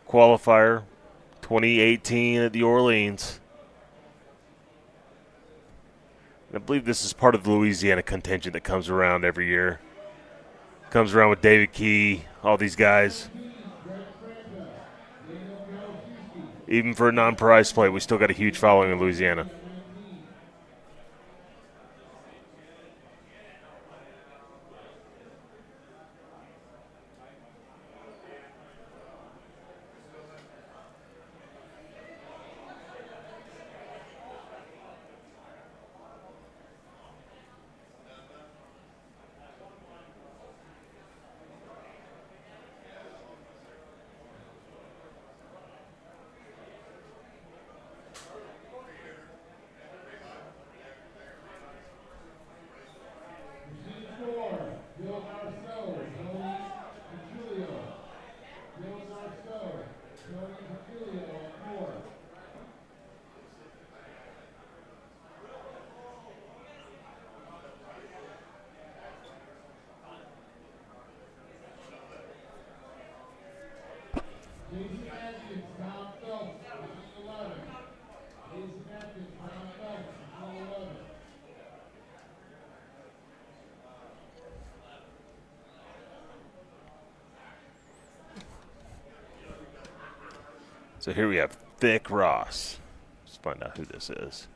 qualifier, 2018 at the Orleans. I believe this is part of the Louisiana contingent that comes around every year. Comes around with David Key, all these guys. Even for a non-prize play, we still got a huge following in Louisiana. So here we have Thick Ross. Let's find out who this is.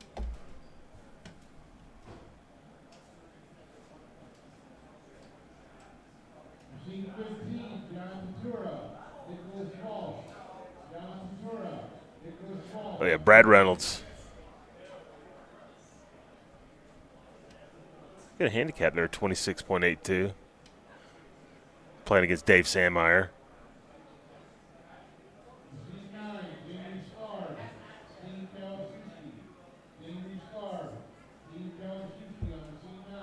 Machine 15, John Ventura, Nicholas Walsh. John Ventura, Nicholas Walsh. Oh yeah, Brad Reynolds. Got a handicap there, 26.82. Playing against Dave Sandmeyer. Machine 9, Jamie Scarb, Steve Kalashewski. Jamie Scarb, Steve Kalashewski on machine 9.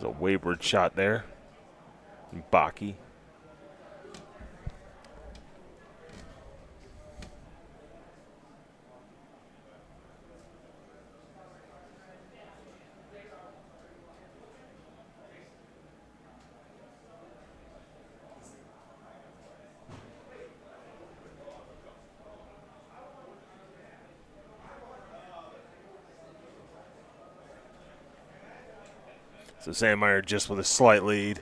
There's a wayward shot there. Baki. So Sandmeyer just with a slight lead.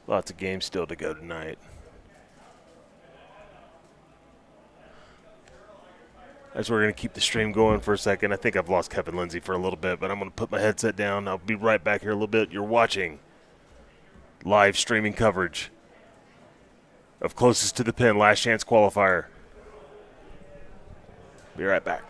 Lots of games still to go tonight. As we're going to keep the stream going for a second, I think I've lost Kevin Lindsay for a little bit, but I'm going to put my headset down. I'll be right back here a little bit. You're watching live streaming coverage of closest to the pin, last chance qualifier. Be right back.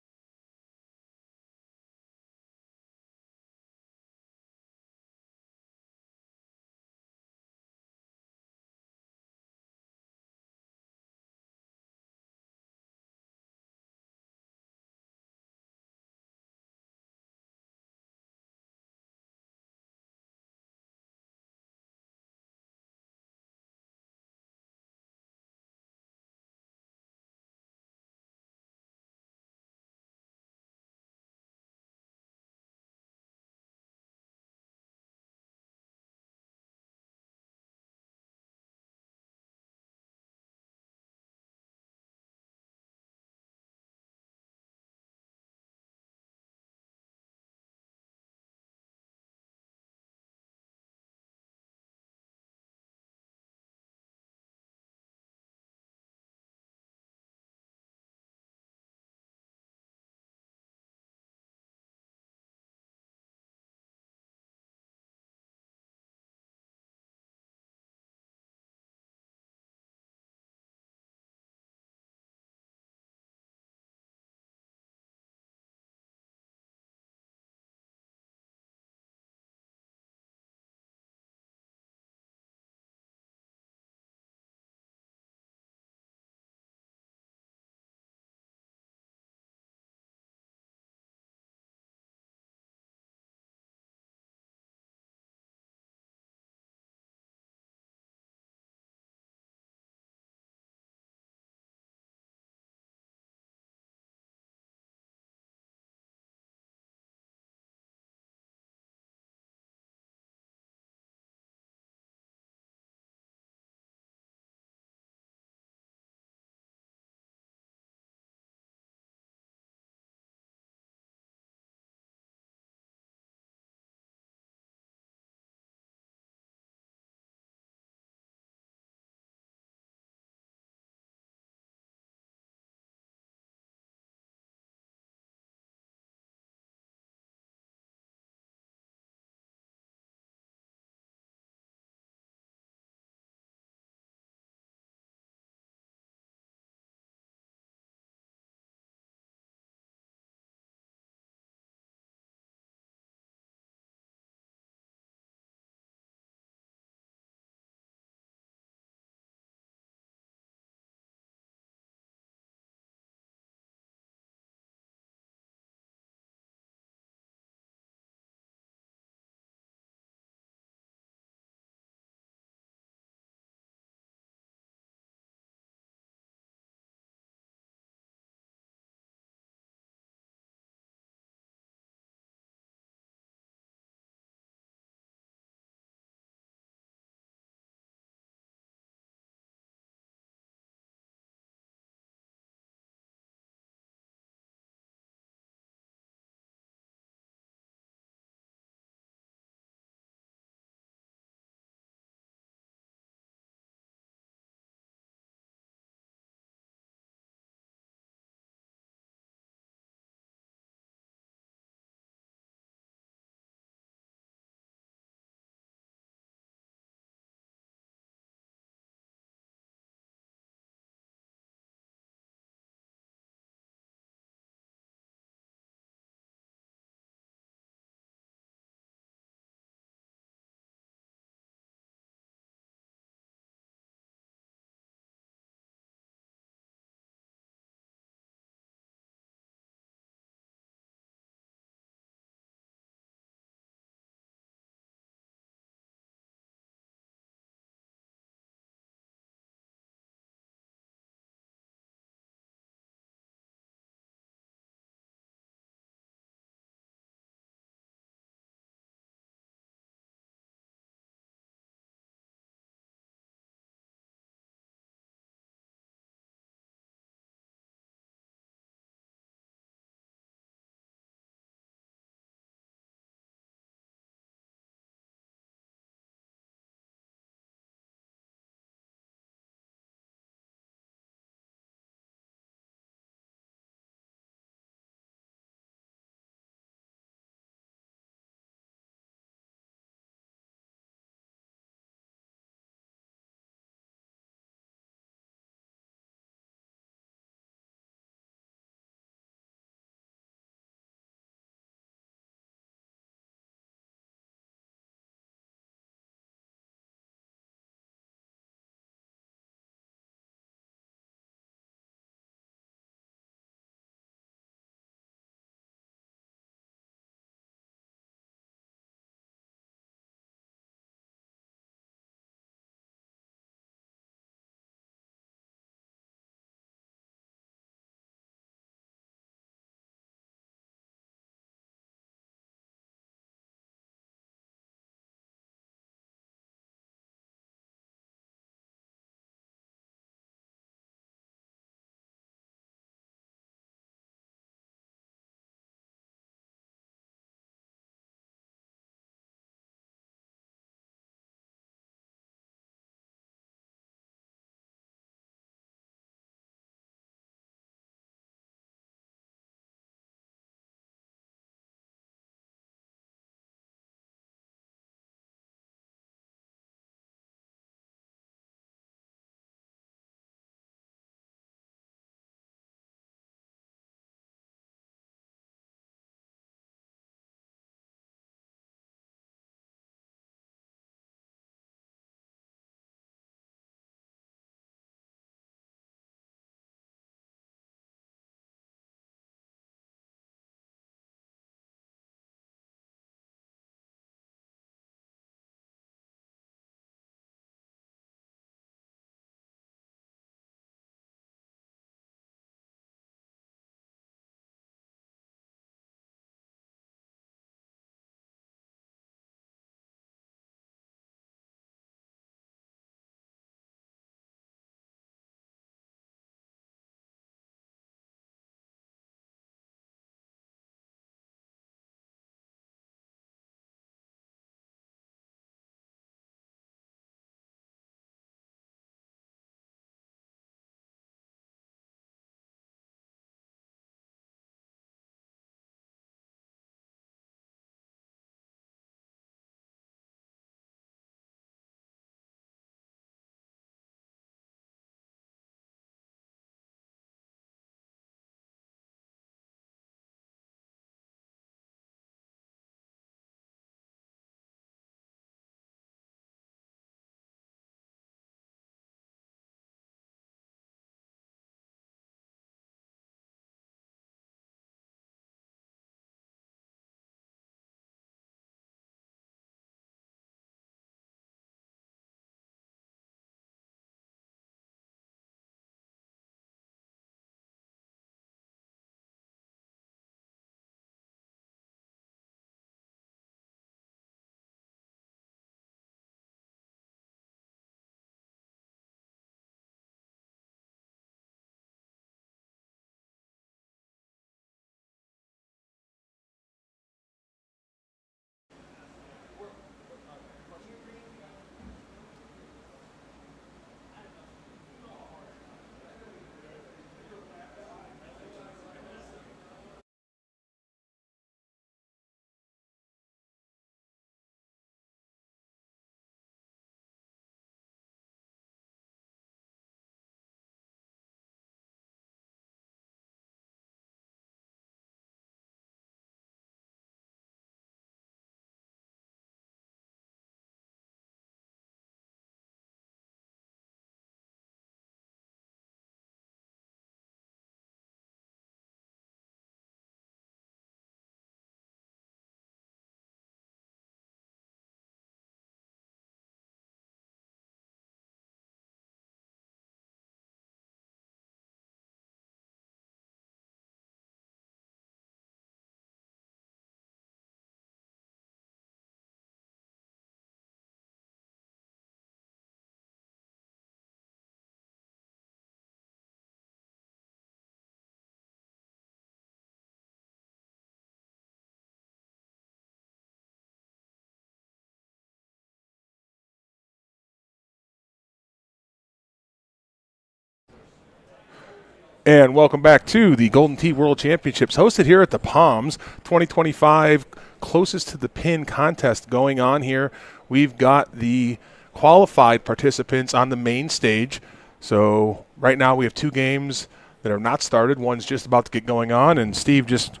And welcome back to the Golden Tee World Championships, hosted here at the Palms 2025 closest to the pin contest going on here. We've got the qualified participants on the main stage. So right now we have 2 games that are not started. One's just about to get going on, and Steve just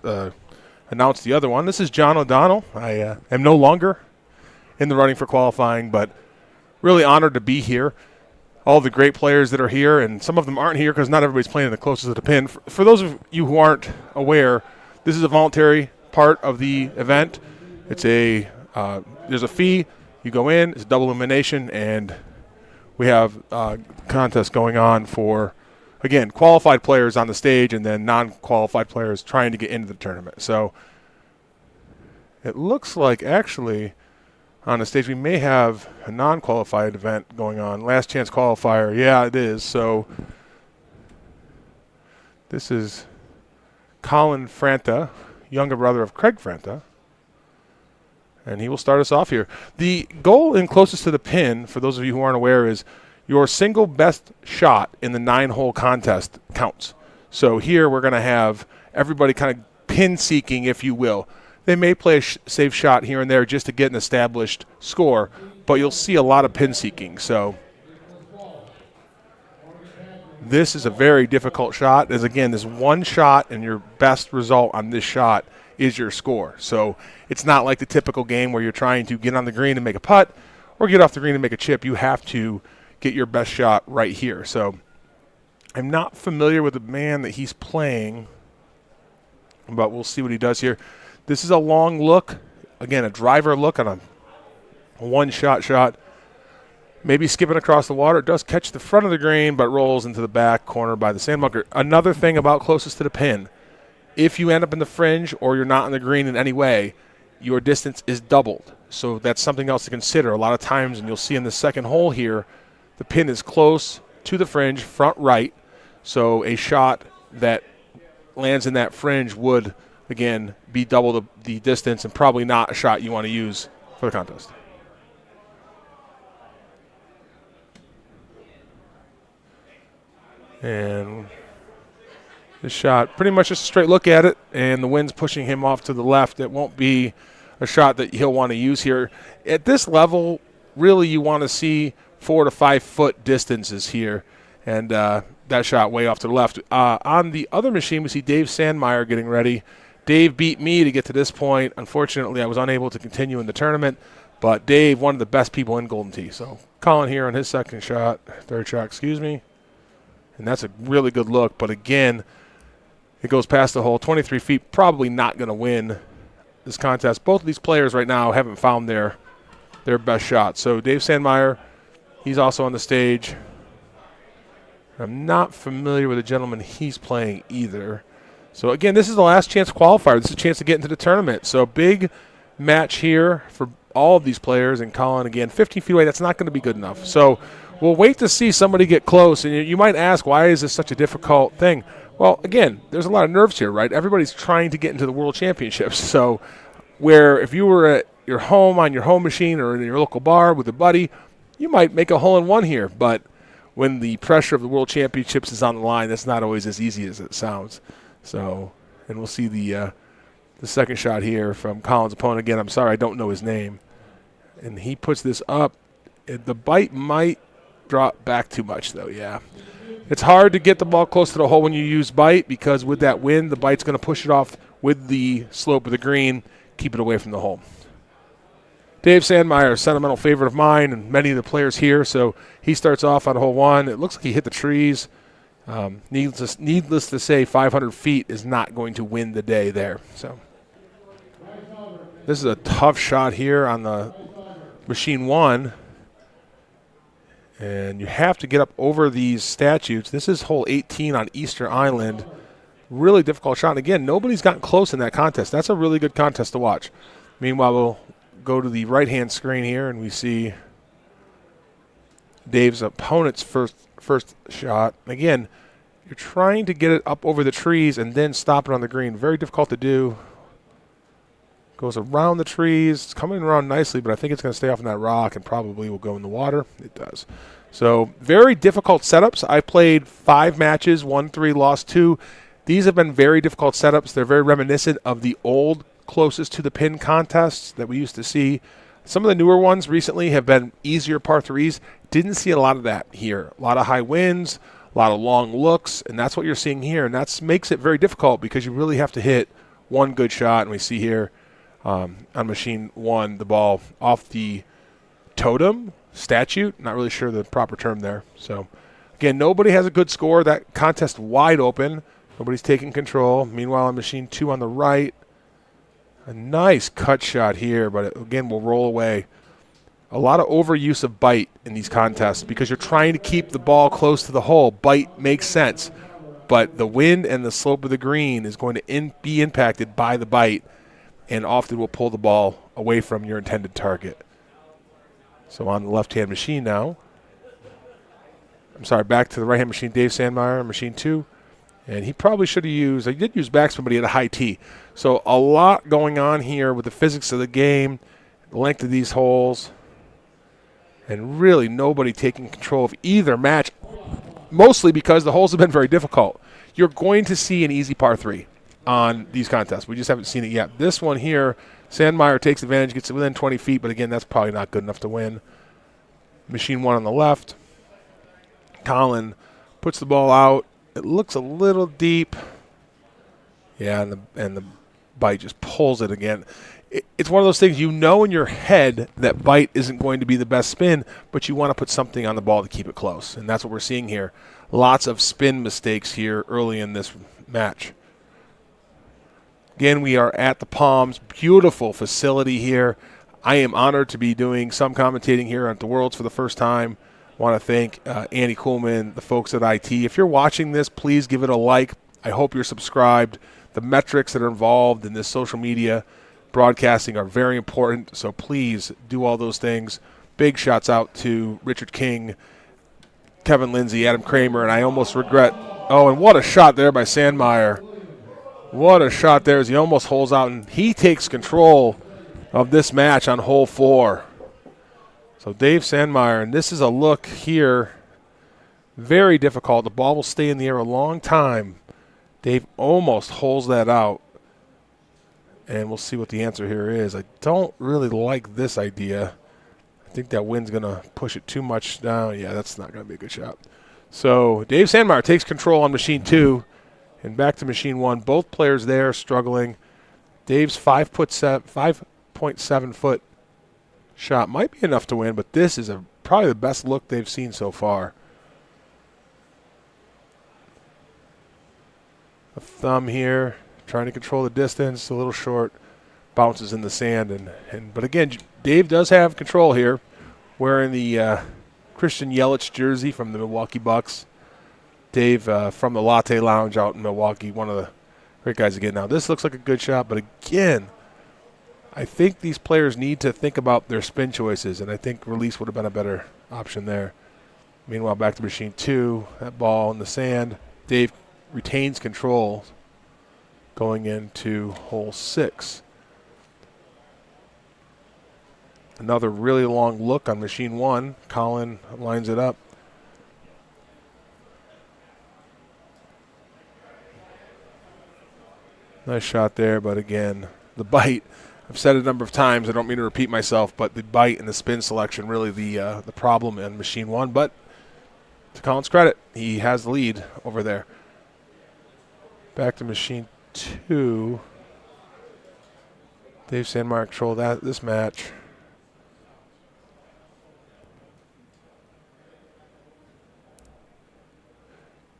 announced the other one. This is John O'Donnell. I am no longer in the running for qualifying, but really honored to be here. All the great players that are here, and some of them aren't here because not everybody's playing the closest to the pin. For those of you who aren't aware, this is a voluntary part of the event. It's there's a fee. You go in, it's a double elimination, and we have a contest going on for, again, qualified players on the stage and then non-qualified players trying to get into the tournament. So it looks like actually on the stage we may have a non-qualified event going on. Last chance qualifier. Yeah, it is. So this is Colin Franta, younger brother of Craig Franta, and he will start us off here. The goal in closest to the pin, for those of you who aren't aware, is your single best shot in the 9-hole contest counts. So here we're going to have everybody kind of pin seeking, if you will. They may play a safe shot here and there just to get an established score, but you'll see a lot of pin seeking. So this is a very difficult shot, as again, this one shot and your best result on this shot is your score. So it's not like the typical game where you're trying to get on the green and make a putt or get off the green and make a chip. You have to get your best shot right here. So I'm not familiar with the man that he's playing, but we'll see what he does here. This is a long look. Again, a driver look on a one-shot shot. Maybe skipping across the water. It does catch the front of the green, but rolls into the back corner by the sandbunker. Another thing about closest to the pin, if you end up in the fringe or you're not on the green in any way, your distance is doubled. So that's something else to consider. A lot of times, and you'll see in the second hole here, the pin is close to the fringe, front right. So a shot that lands in that fringe would, again, be double the distance and probably not a shot you want to use for the contest. And this shot, pretty much just a straight look at it, and the wind's pushing him off to the left. It won't be a shot that he'll want to use here. At this level, really you want to see 4 to 5 foot distances here, and that shot way off to the left. On the other machine, we see Dave Sandmeyer getting ready. Dave beat me to get to this point. Unfortunately, I was unable to continue in the tournament, but Dave, one of the best people in Golden Tee. So Colin here on his third shot, excuse me. And that's a really good look, but again, it goes past the hole, 23 feet, probably not going to win this contest. Both of these players right now haven't found their best shot. So Dave Sandmeyer, he's also on the stage. I'm not familiar with the gentleman he's playing either. So, again, this is the last chance qualifier. This is a chance to get into the tournament. So, big match here for all of these players. And Colin, again, 15 feet away, that's not going to be good enough. So, we'll wait to see somebody get close. And you might ask, why is this such a difficult thing? Well, again, there's a lot of nerves here, right? Everybody's trying to get into the World Championships. So, where if you were at your home on your home machine or in your local bar with a buddy, you might make a hole-in-one here. But when the pressure of the World Championships is on the line, that's not always as easy as it sounds. So, and we'll see the second shot here from Colin's opponent. Again, I'm sorry, I don't know his name. And he puts this up. The bite might drop back too much, though, yeah. It's hard to get the ball close to the hole when you use bite because with that wind, the bite's going to push it off with the slope of the green, keep it away from the hole. Dave Sandmeyer, a sentimental favorite of mine and many of the players here, so he starts off on hole 1. It looks like he hit the trees. Needless to say, 500 feet is not going to win the day there. So this is a tough shot here on the machine 1. And you have to get up over these statutes. This is hole 18 on Easter Island. Really difficult shot. And again, nobody's gotten close in that contest. That's a really good contest to watch. Meanwhile, we'll go to the right-hand screen here, and we see Dave's opponent's first shot. Again, you're trying to get it up over the trees and then stop it on the green. Very difficult to do. Goes around the trees. It's coming around nicely, but I think it's going to stay off on that rock and probably will go in the water. It does. So very difficult setups. I played 5 matches, won 3, lost 2. These have been very difficult setups. They're very reminiscent of the old closest to the pin contests that we used to see. Some of the newer ones recently have been easier par 3s. Didn't see a lot of that here. A lot of high winds, a lot of long looks, and that's what you're seeing here. And that makes it very difficult because you really have to hit one good shot. And we see here on machine 1 the ball off the totem, statute, not really sure the proper term there. So, again, nobody has a good score. That contest wide open. Nobody's taking control. Meanwhile, on machine 2 on the right, a nice cut shot here, but it, again, will roll away. A lot of overuse of bite in these contests because you're trying to keep the ball close to the hole. Bite makes sense, but the wind and the slope of the green is going to be impacted by the bite and often will pull the ball away from your intended target. So on the left-hand machine now. I'm sorry, back to the right-hand machine, Dave Sandmeyer, machine 2. And he probably should have used, he did use backspin, but he had a high tee. So a lot going on here with the physics of the game, the length of these holes, and really nobody taking control of either match, mostly because the holes have been very difficult. You're going to see an easy par 3 on these contests. We just haven't seen it yet. This one here, Sandmeyer takes advantage, gets it within 20 feet, but again, that's probably not good enough to win. Machine 1 on the left. Colin puts the ball out. It looks a little deep. Yeah, and the bite just pulls it again. It's one of those things, you know in your head that bite isn't going to be the best spin, but you want to put something on the ball to keep it close, and that's what we're seeing here. Lots of spin mistakes here early in this match. Again, we are at the Palms. Beautiful facility here. I am honored to be doing some commentating here at the Worlds for the first time. I want to thank Andy Kuhlman, the folks at IT. If you're watching this, please give it a like. I hope you're subscribed. The metrics that are involved in this social media broadcasting are very important, so please do all those things. Big shouts out to Richard King, Kevin Lindsay, Adam Kramer, and I almost regret. Oh, and what a shot there by Sandmeyer. What a shot there as he almost holes out, and he takes control of this match on hole 4. So Dave Sandmeyer, and this is a look here, very difficult. The ball will stay in the air a long time. Dave almost holes that out, and we'll see what the answer here is. I don't really like this idea. I think that wind's going to push it too much down. Yeah, that's not going to be a good shot. So Dave Sandmeyer takes control on machine 2, and back to machine 1. Both players there struggling. Dave's 5.7 foot shot might be enough to win, but this is probably the best look they've seen so far. A thumb here, trying to control the distance, a little short, bounces in the sand, but again, Dave does have control here, wearing the Christian Yelich jersey from the Milwaukee Bucks. Dave from the Latte Lounge out in Milwaukee, one of the great guys again. Now this looks like a good shot, but again, I think these players need to think about their spin choices, and I think release would have been a better option there. Meanwhile, back to machine 2, that ball in the sand. Dave retains control going into hole 6. Another really long look on machine 1. Colin lines it up. Nice shot there, but again, the bite. I've said it a number of times. I don't mean to repeat myself, but the bite and the spin selection really the problem in machine 1. But to Colin's credit, he has the lead over there. Back to machine 2. Dave Sandmeyer controlled this match.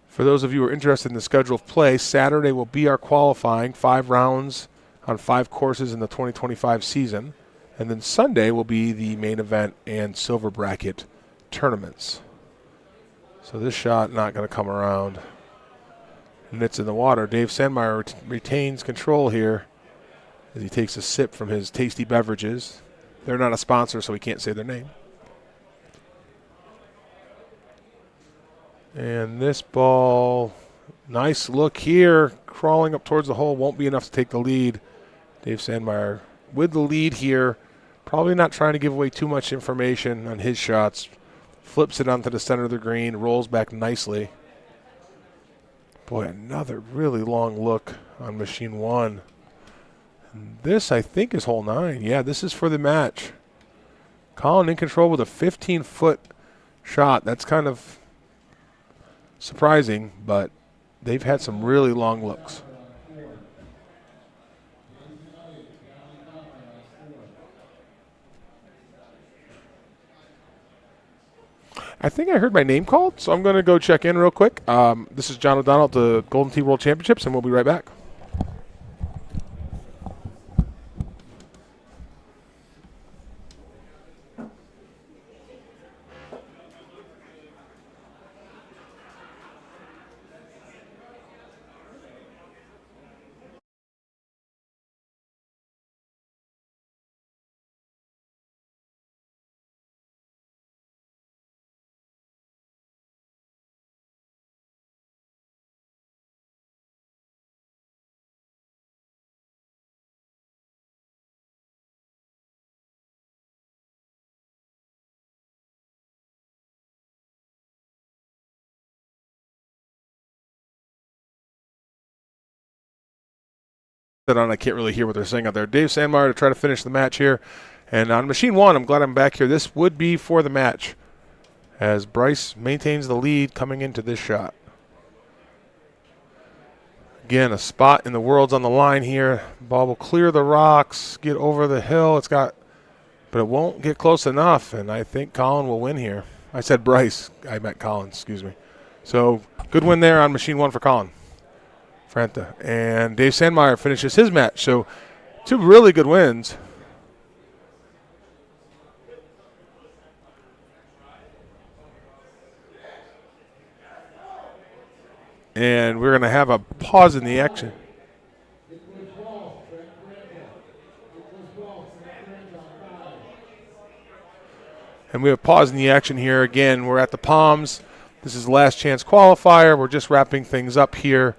For those of you who are interested in the schedule of play, Saturday will be our qualifying, 5 rounds on 5 courses in the 2025 season. And then Sunday will be the main event and silver bracket tournaments. So this shot not going to come around. And it's in the water. Dave Sandmeyer retains control here as he takes a sip from his tasty beverages. They're not a sponsor, so we can't say their name. And this ball, nice look here, crawling up towards the hole, won't be enough to take the lead. Dave Sandmeyer with the lead here, probably not trying to give away too much information on his shots. Flips it onto the center of the green, rolls back nicely. Boy, another really long look on machine 1. And this, I think, is hole 9. Yeah, this is for the match. Colin in control with a 15-foot shot. That's kind of surprising, but they've had some really long looks. I think I heard my name called, so I'm going to go check in real quick. This is John O'Donnell at the Golden Tee World Championships, and we'll be right back. I can't really hear what they're saying out there. Dave Sandmeyer to try to finish the match here. And on machine 1, I'm glad I'm back here. This would be for the match as Bryce maintains the lead coming into this shot. Again, a spot in the world's on the line here. Ball will clear the rocks, get over the hill. But it won't get close enough, and I think Colin will win here. I said Bryce. I meant Colin, excuse me. So good win there on machine 1 for Colin Franta. And Dave Sandmeyer finishes his match. So 2 really good wins. And we're going to have a pause in the action. And we have pause in the action here. Again, we're at the Palms. This is the last chance qualifier. We're just wrapping things up here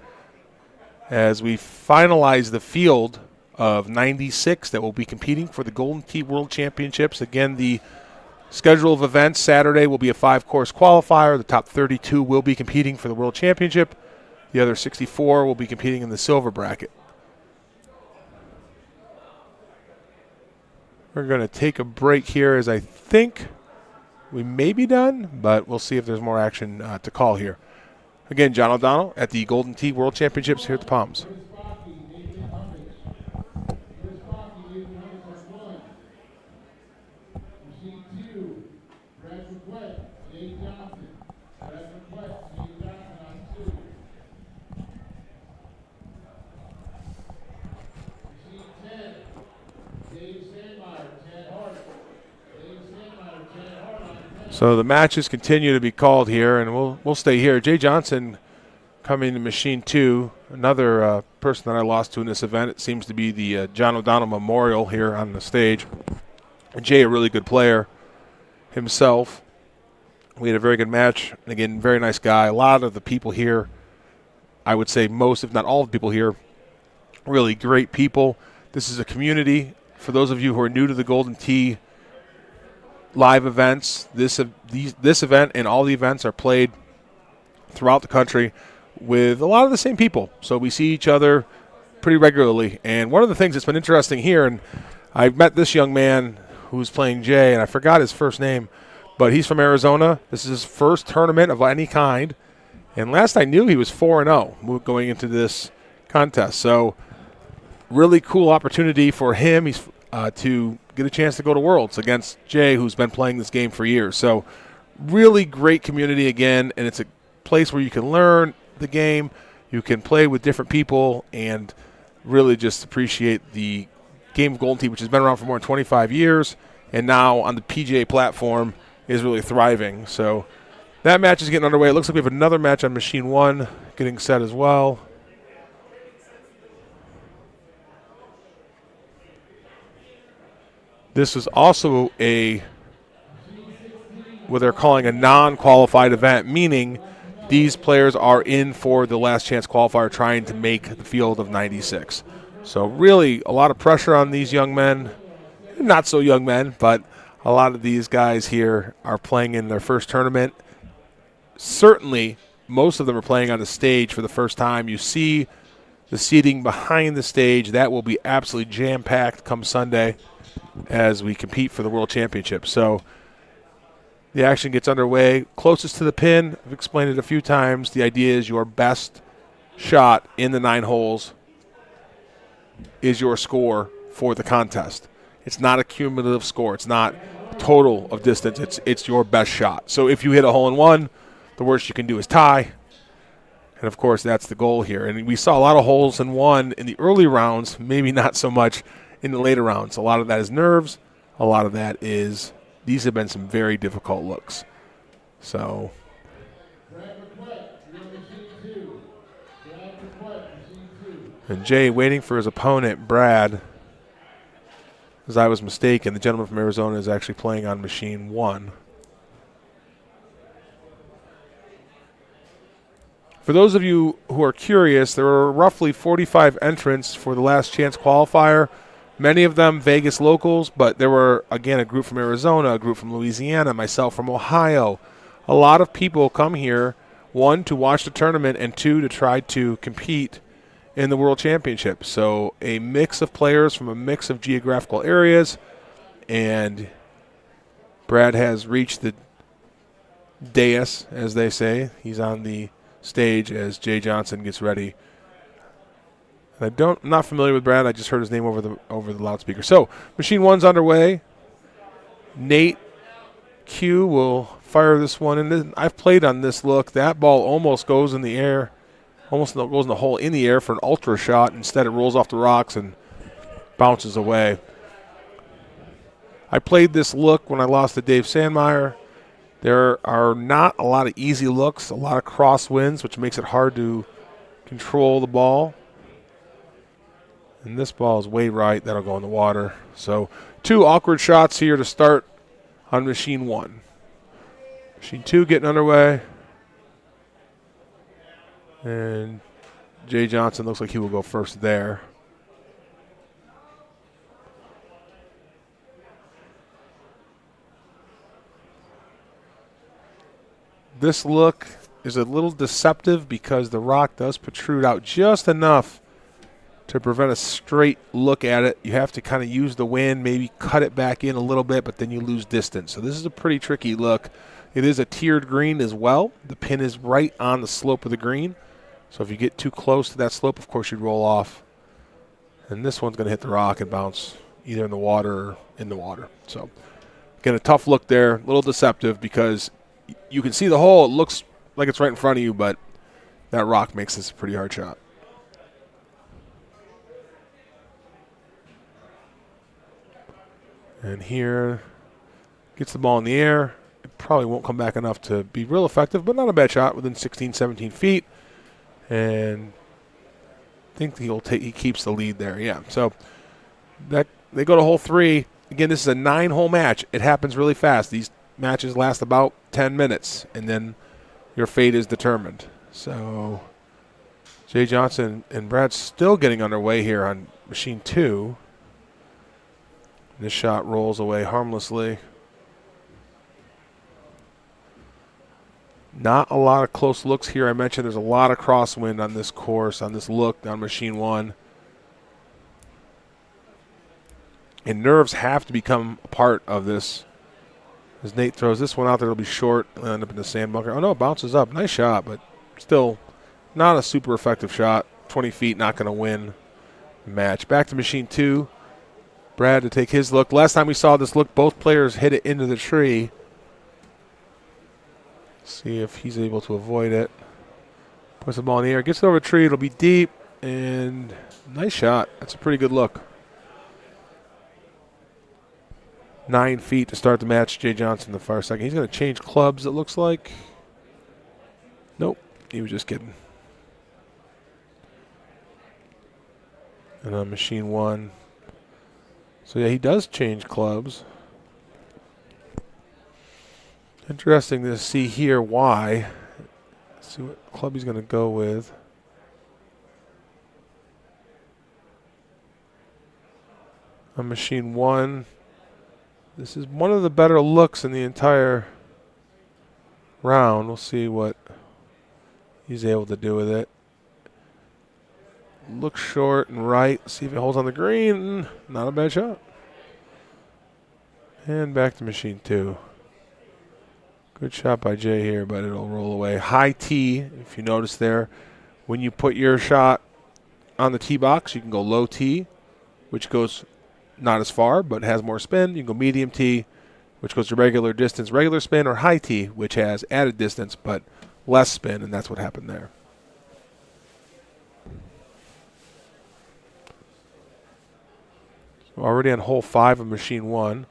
as we finalize the field of 96 that will be competing for the Golden Tee World Championships. Again, the schedule of events Saturday will be a 5-course qualifier. The top 32 will be competing for the World Championship. The other 64 will be competing in the silver bracket. We're going to take a break here as I think we may be done, but we'll see if there's more action to call here. Again, John O'Donnell at the Golden Tee World Championships here at the Palms. So the matches continue to be called here, and we'll stay here. Jay Johnson coming to machine 2, another person that I lost to in this event. It seems to be the John O'Donnell Memorial here on the stage. And Jay, a really good player himself. We had a very good match. Again, very nice guy. A lot of the people here, I would say most, if not all of the people here, really great people. This is a community. For those of you who are new to the Golden Tee live events, this event and all the events are played throughout the country with a lot of the same people. So we see each other pretty regularly. And one of the things that's been interesting here, and I've met this young man who's playing Jay, and I forgot his first name, but he's from Arizona. This is his first tournament of any kind. And last I knew, he was 4-0 going into this contest. So really cool opportunity for him. He's to get a chance to go to Worlds against Jay, who's been playing this game for years. So really great community again, and it's a place where you can learn the game, you can play with different people, and really just appreciate the game of Golden Tee, which has been around for more than 25 years, and now on the PGA platform is really thriving. So that match is getting underway. It looks like we have another match on Machine 1 getting set as well. This is also what they're calling a non-qualified event, meaning these players are in for the last chance qualifier trying to make the field of 96. So really a lot of pressure on these young men. Not so young men, but a lot of these guys here are playing in their first tournament. Certainly, most of them are playing on the stage for the first time. You see the seating behind the stage. That will be absolutely jam-packed come Sunday as we compete for the World Championship. So the action gets underway. Closest to the pin, I've explained it a few times. The idea is your best shot in the 9 holes is your score for the contest. It's not a cumulative score. It's not total of distance. It's your best shot. So if you hit a hole-in-one, the worst you can do is tie. And, of course, that's the goal here. And we saw a lot of holes-in-one in the early rounds, maybe not so much in the later rounds. A lot of that is nerves. A lot of that is these have been some very difficult looks. So and Jay waiting for his opponent, Brad. As I was mistaken, the gentleman from Arizona is actually playing on machine 1. For those of you who are curious, there were roughly 45 entrants for the last chance qualifier. Many of them Vegas locals, but there were, again, a group from Arizona, a group from Louisiana, myself from Ohio. A lot of people come here, 1, to watch the tournament, and 2, to try to compete in the World Championship. So a mix of players from a mix of geographical areas, and Brad has reached the dais, as they say. He's on the stage as Jay Johnson gets ready. I'm not familiar with Brad. I just heard his name over the loudspeaker. So machine 1's underway. Nate Q will fire this one, and I've played on this look. That ball almost goes in the air, almost goes in the hole in the air for an ultra shot. Instead, it rolls off the rocks and bounces away. I played this look when I lost to Dave Sandmeyer. There are not a lot of easy looks, a lot of crosswinds, which makes it hard to control the ball. And this ball is way right. That'll go in the water. So 2 awkward shots here to start on machine 1. Machine 2 getting underway. And Jay Johnson looks like he will go first there. This look is a little deceptive because the rock does protrude out just enough to prevent a straight look at it. You have to kind of use the wind, maybe cut it back in a little bit, but then you lose distance. So this is a pretty tricky look. It is a tiered green as well. The pin is right on the slope of the green. So if you get too close to that slope, of course, you'd roll off. And this one's going to hit the rock and bounce either in the water or in the water. So, again, a tough look there, a little deceptive because you can see the hole. It looks like it's right in front of you, but that rock makes this a pretty hard shot. And here, gets the ball in the air. It probably won't come back enough to be real effective, but not a bad shot within 16, 17 feet. And I think he keeps the lead there, yeah. So that they go to hole 3. Again, this is a 9-hole match. It happens really fast. These matches last about 10 minutes, and then your fate is determined. So Jay Johnson and Brad still getting underway here on machine 2. This shot rolls away harmlessly. Not a lot of close looks here. I mentioned there's a lot of crosswind on this course, on this look, on machine 1. And nerves have to become a part of this. As Nate throws this one out there, it'll be short. It'll end up in the sand bunker. Oh, no, it bounces up. Nice shot, but still not a super effective shot. 20 feet, not going to win the match. Back to machine 2. Brad to take his look. Last time we saw this look, both players hit it into the tree. See if he's able to avoid it. Puts the ball in the air. Gets it over the tree. It'll be deep. And nice shot. That's a pretty good look. 9 feet to start the match. Jay Johnson the far second. He's going to change clubs, it looks like. Nope. He was just kidding. And on machine 1. So, yeah, he does change clubs. Interesting to see here why. Let's see what club he's going to go with. on machine 1. This is one of the better looks in the entire round. We'll see what he's able to do with it. Look short and right. See if he holds on the green. Not a bad shot. And back to machine 2. Good shot by Jay here, but it'll roll away. High tee, if you notice there. When you put your shot on the tee box, you can go low tee, which goes not as far, but has more spin. You can go medium tee, which goes to regular distance, regular spin, or high tee, which has added distance, but less spin, and that's what happened there. So already on hole 5 of machine 1.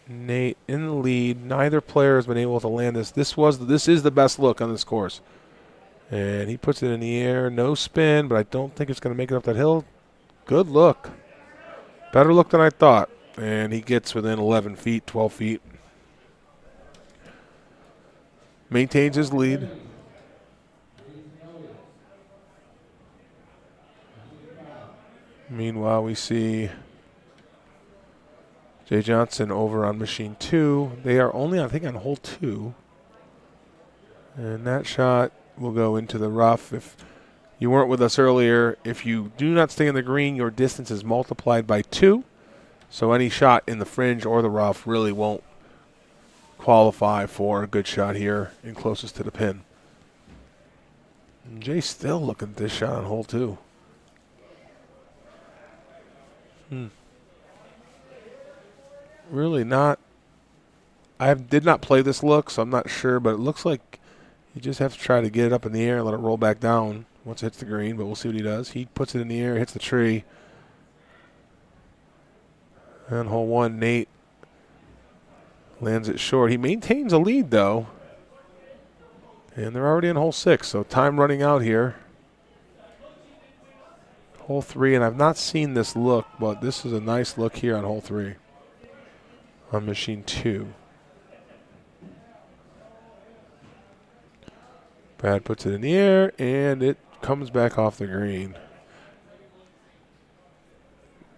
Nate in the lead. Neither player has been able to land this. This is the best look on this course. And he puts it in the air. No spin, but I don't think it's going to make it up that hill. Good look. Better look than I thought. And he gets within 11 feet, 12 feet. Maintains his lead. Meanwhile, we see Jay Johnson over on machine 2. They are only, I think, on hole 2. And that shot will go into the rough. If you weren't with us earlier, if you do not stay in the green, your distance is multiplied by 2. So any shot in the fringe or the rough really won't qualify for a good shot here and closest to the pin. And Jay's still looking at this shot on hole 2. Really not. I did not play this look, so I'm not sure, but it looks like you just have to try to get it up in the air and let it roll back down once it hits the green, but we'll see what he does. He puts it in the air, hits the tree. And hole 1, Nate lands it short. He maintains a lead, though. And they're already in hole 6, so time running out here. Hole 3, and I've not seen this look, but this is a nice look here on hole 3 on machine 2. Brad puts it in the air, and it comes back off the green.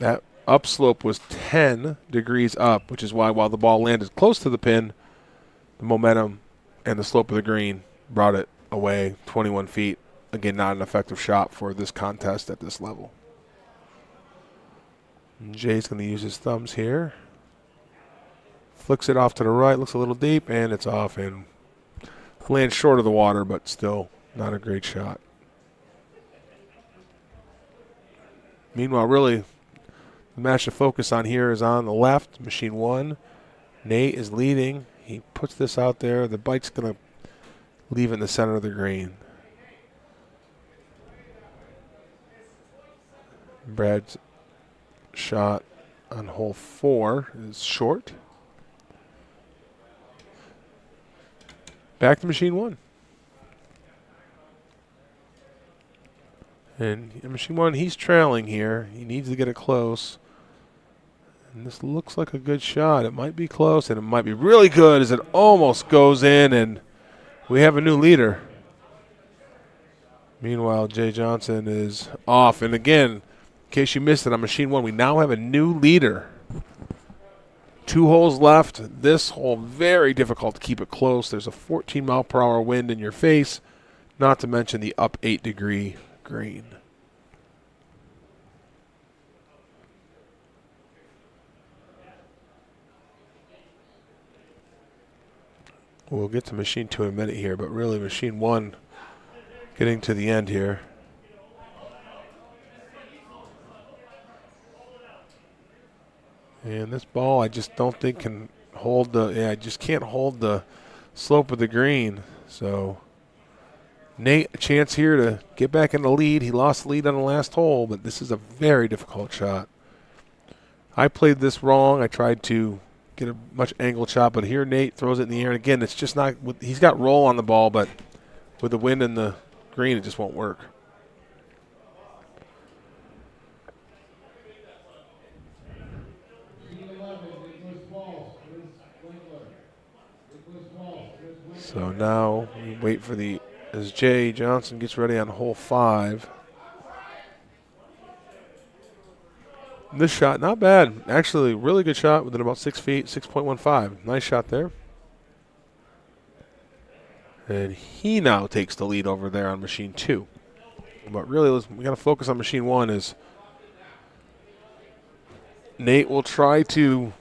That upslope was 10 degrees up, which is why while the ball landed close to the pin, the momentum and the slope of the green brought it away 21 feet. Again, not an effective shot for this contest at this level. And Jay's going to use his thumbs here. Flicks it off to the right, looks a little deep, and it's off and lands short of the water, but still not a great shot. Meanwhile, really, the match to focus on here is on the left, machine 1. Nate is leading. He puts this out there. The bite's going to leave it in the center of the green. Brad's shot on hole 4 is short. Back to machine 1. And in machine 1, he's trailing here. He needs to get it close. And this looks like a good shot. It might be close, and it might be really good as it almost goes in, and we have a new leader. Meanwhile, Jay Johnson is off. And again, in case you missed it, on machine 1, we now have a new leader. 2 holes left. This hole, very difficult to keep it close. There's a 14-mile-per-hour wind in your face, not to mention the up 8-degree green. We'll get to machine 2 in a minute here, but really machine 1 getting to the end here. And this ball, I just don't think can hold I just can't hold the slope of the green. So Nate, a chance here to get back in the lead. He lost the lead on the last hole, but this is a very difficult shot. I played this wrong. I tried to get a much angled shot, but here Nate throws it in the air. And again, it's just not, he's got roll on the ball, but with the wind and the green, it just won't work. So now we wait for as Jay Johnson gets ready on hole 5. This shot, not bad. Actually, really good shot within about 6 feet, 6.15. Nice shot there. And he now takes the lead over there on machine 2. But really, we got to focus on machine 1 as Nate will try to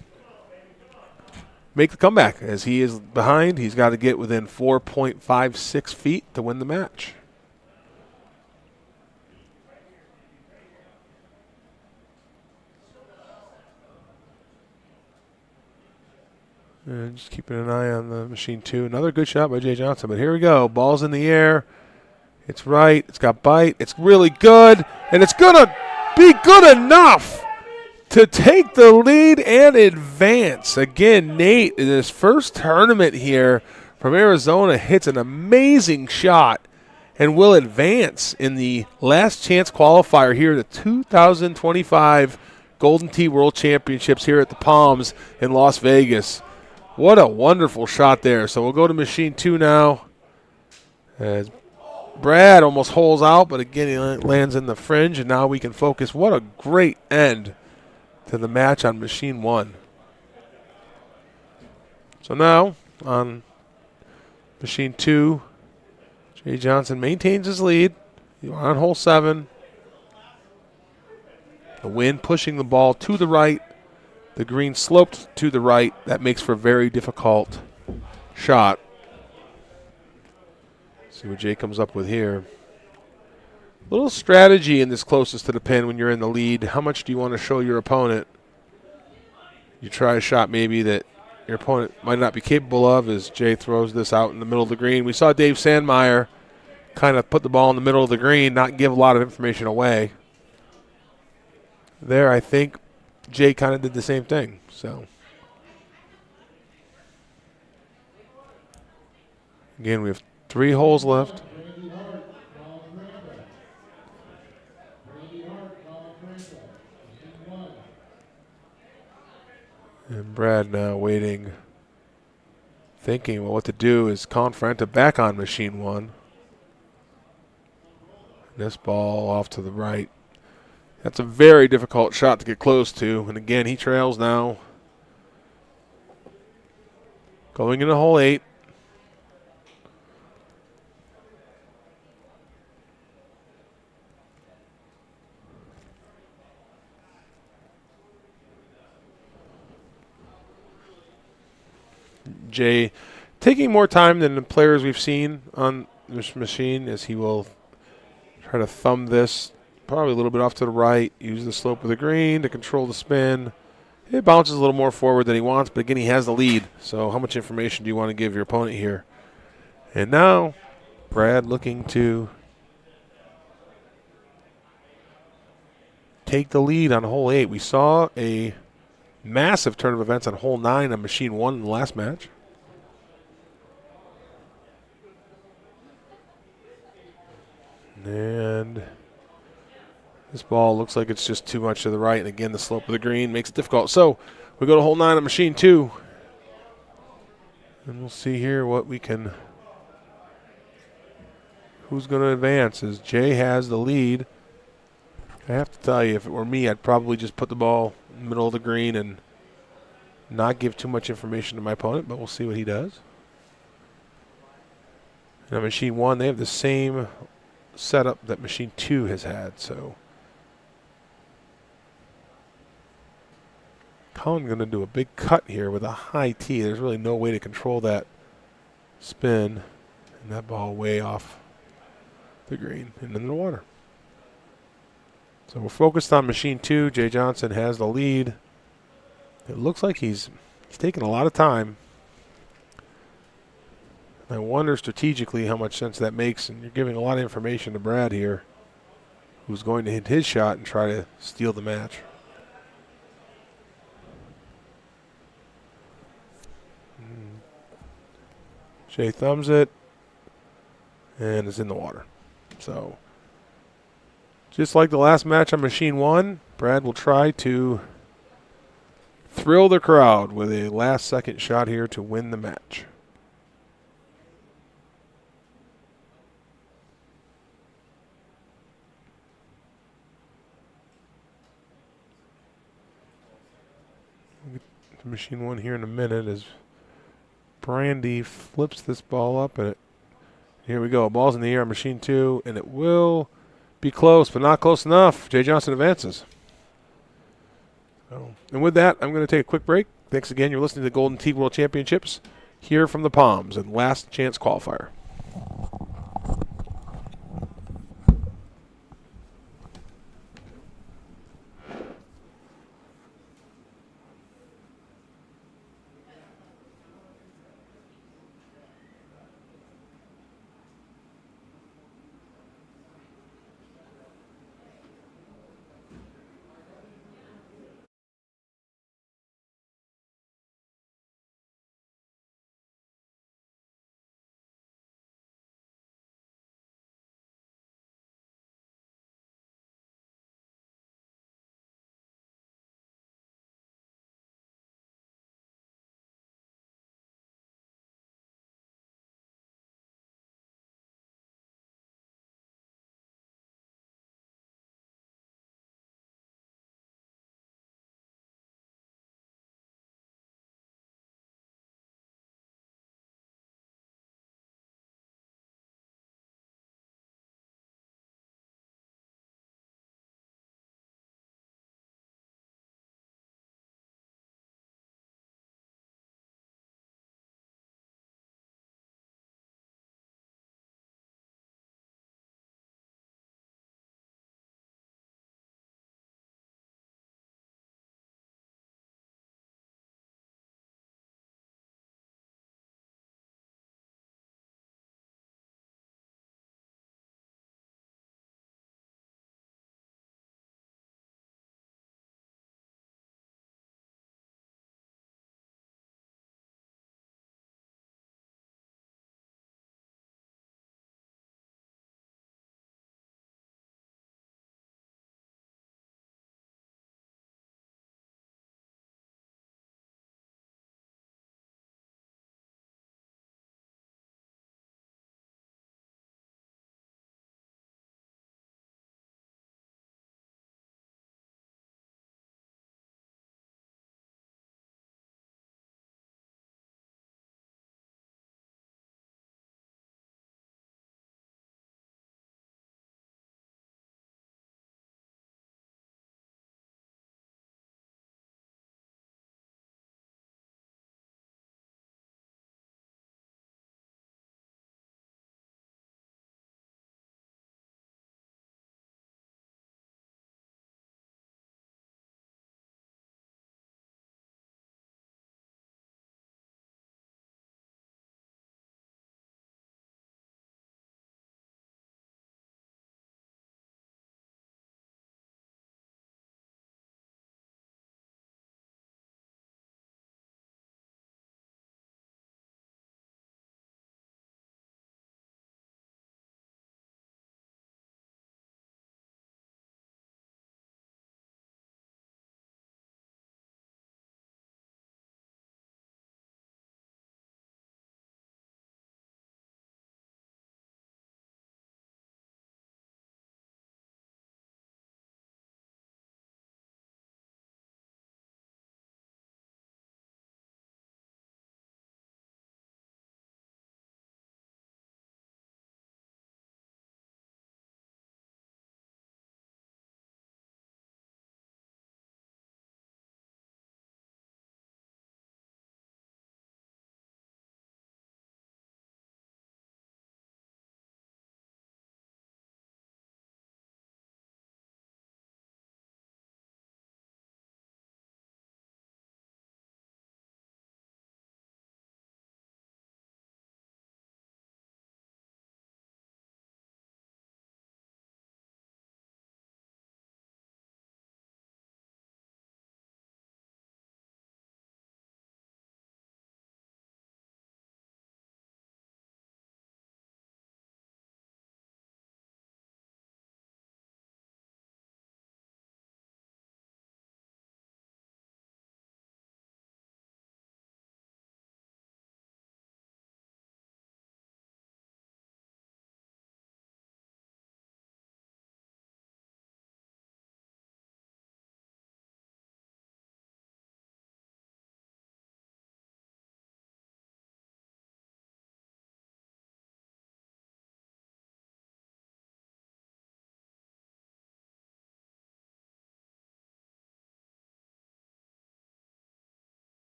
make the comeback. As he is behind, he's got to get within 4.56 feet to win the match. And just keeping an eye on the machine 2. Another good shot by Jay Johnson. But here we go. Ball's in the air. It's right. It's got bite. It's really good. And it's going to be good enough to take the lead and advance. Again, Nate, in his first tournament here from Arizona, hits an amazing shot and will advance in the last chance qualifier here at the 2025 Golden Tee World Championships here at the Palms in Las Vegas. What a wonderful shot there. So we'll go to machine 2 now. As Brad almost holes out, but again, he lands in the fringe, and now we can focus. What a great end to the match on machine 1. So now, on machine 2, Jay Johnson maintains his lead. On hole 7. The wind pushing the ball to the right. The green sloped to the right. That makes for a very difficult shot. See what Jay comes up with here. A little strategy in this closest to the pin when you're in the lead. How much do you want to show your opponent? You try a shot maybe that your opponent might not be capable of as Jay throws this out in the middle of the green. We saw Dave Sandmeyer kind of put the ball in the middle of the green, not give a lot of information away. There, I think Jay kind of did the same thing. So again, we have 3 holes left. And Brad now waiting, thinking well, what to do is Confrenta back on machine 1. This ball off to the right. That's a very difficult shot to get close to. And again, he trails now. Going into hole 8. Jay taking more time than the players we've seen on this machine as he will try to thumb this probably a little bit off to the right, use the slope of the green to control the spin. It bounces a little more forward than he wants, but again, he has the lead. So how much information do you want to give your opponent here? And now Brad looking to take the lead on hole 8. We saw a massive turn of events on hole 9 on machine 1 in the last match. And this ball looks like it's just too much to the right. And again, the slope of the green makes it difficult. So we go to hole 9 on machine 2. And we'll see here what we can, who's going to advance as Jay has the lead. I have to tell you, if it were me, I'd probably just put the ball in the middle of the green and not give too much information to my opponent, but we'll see what he does. Now machine 1, they have the same setup that machine 2 has had, so Colin going to do a big cut here with a high tee. There's really no way to control that spin, and that ball way off the green and in the water. So we're focused on machine 2. Jay Johnson has the lead. It looks like he's taking a lot of time. I wonder strategically how much sense that makes, and you're giving a lot of information to Brad here, who's going to hit his shot and try to steal the match. Jay thumbs it, and it's in the water. So, just like the last match on machine 1, Brad will try to thrill the crowd with a last-second shot here to win the match. to machine 1 here in a minute as Brandy flips this ball up. And here we go. Ball's in the air on machine 2, and it will be close, but not close enough. Jay Johnson advances. And with that, I'm going to take a quick break. Thanks again. You're listening to the Golden Tee World Championships here from the Palms and Last Chance Qualifier.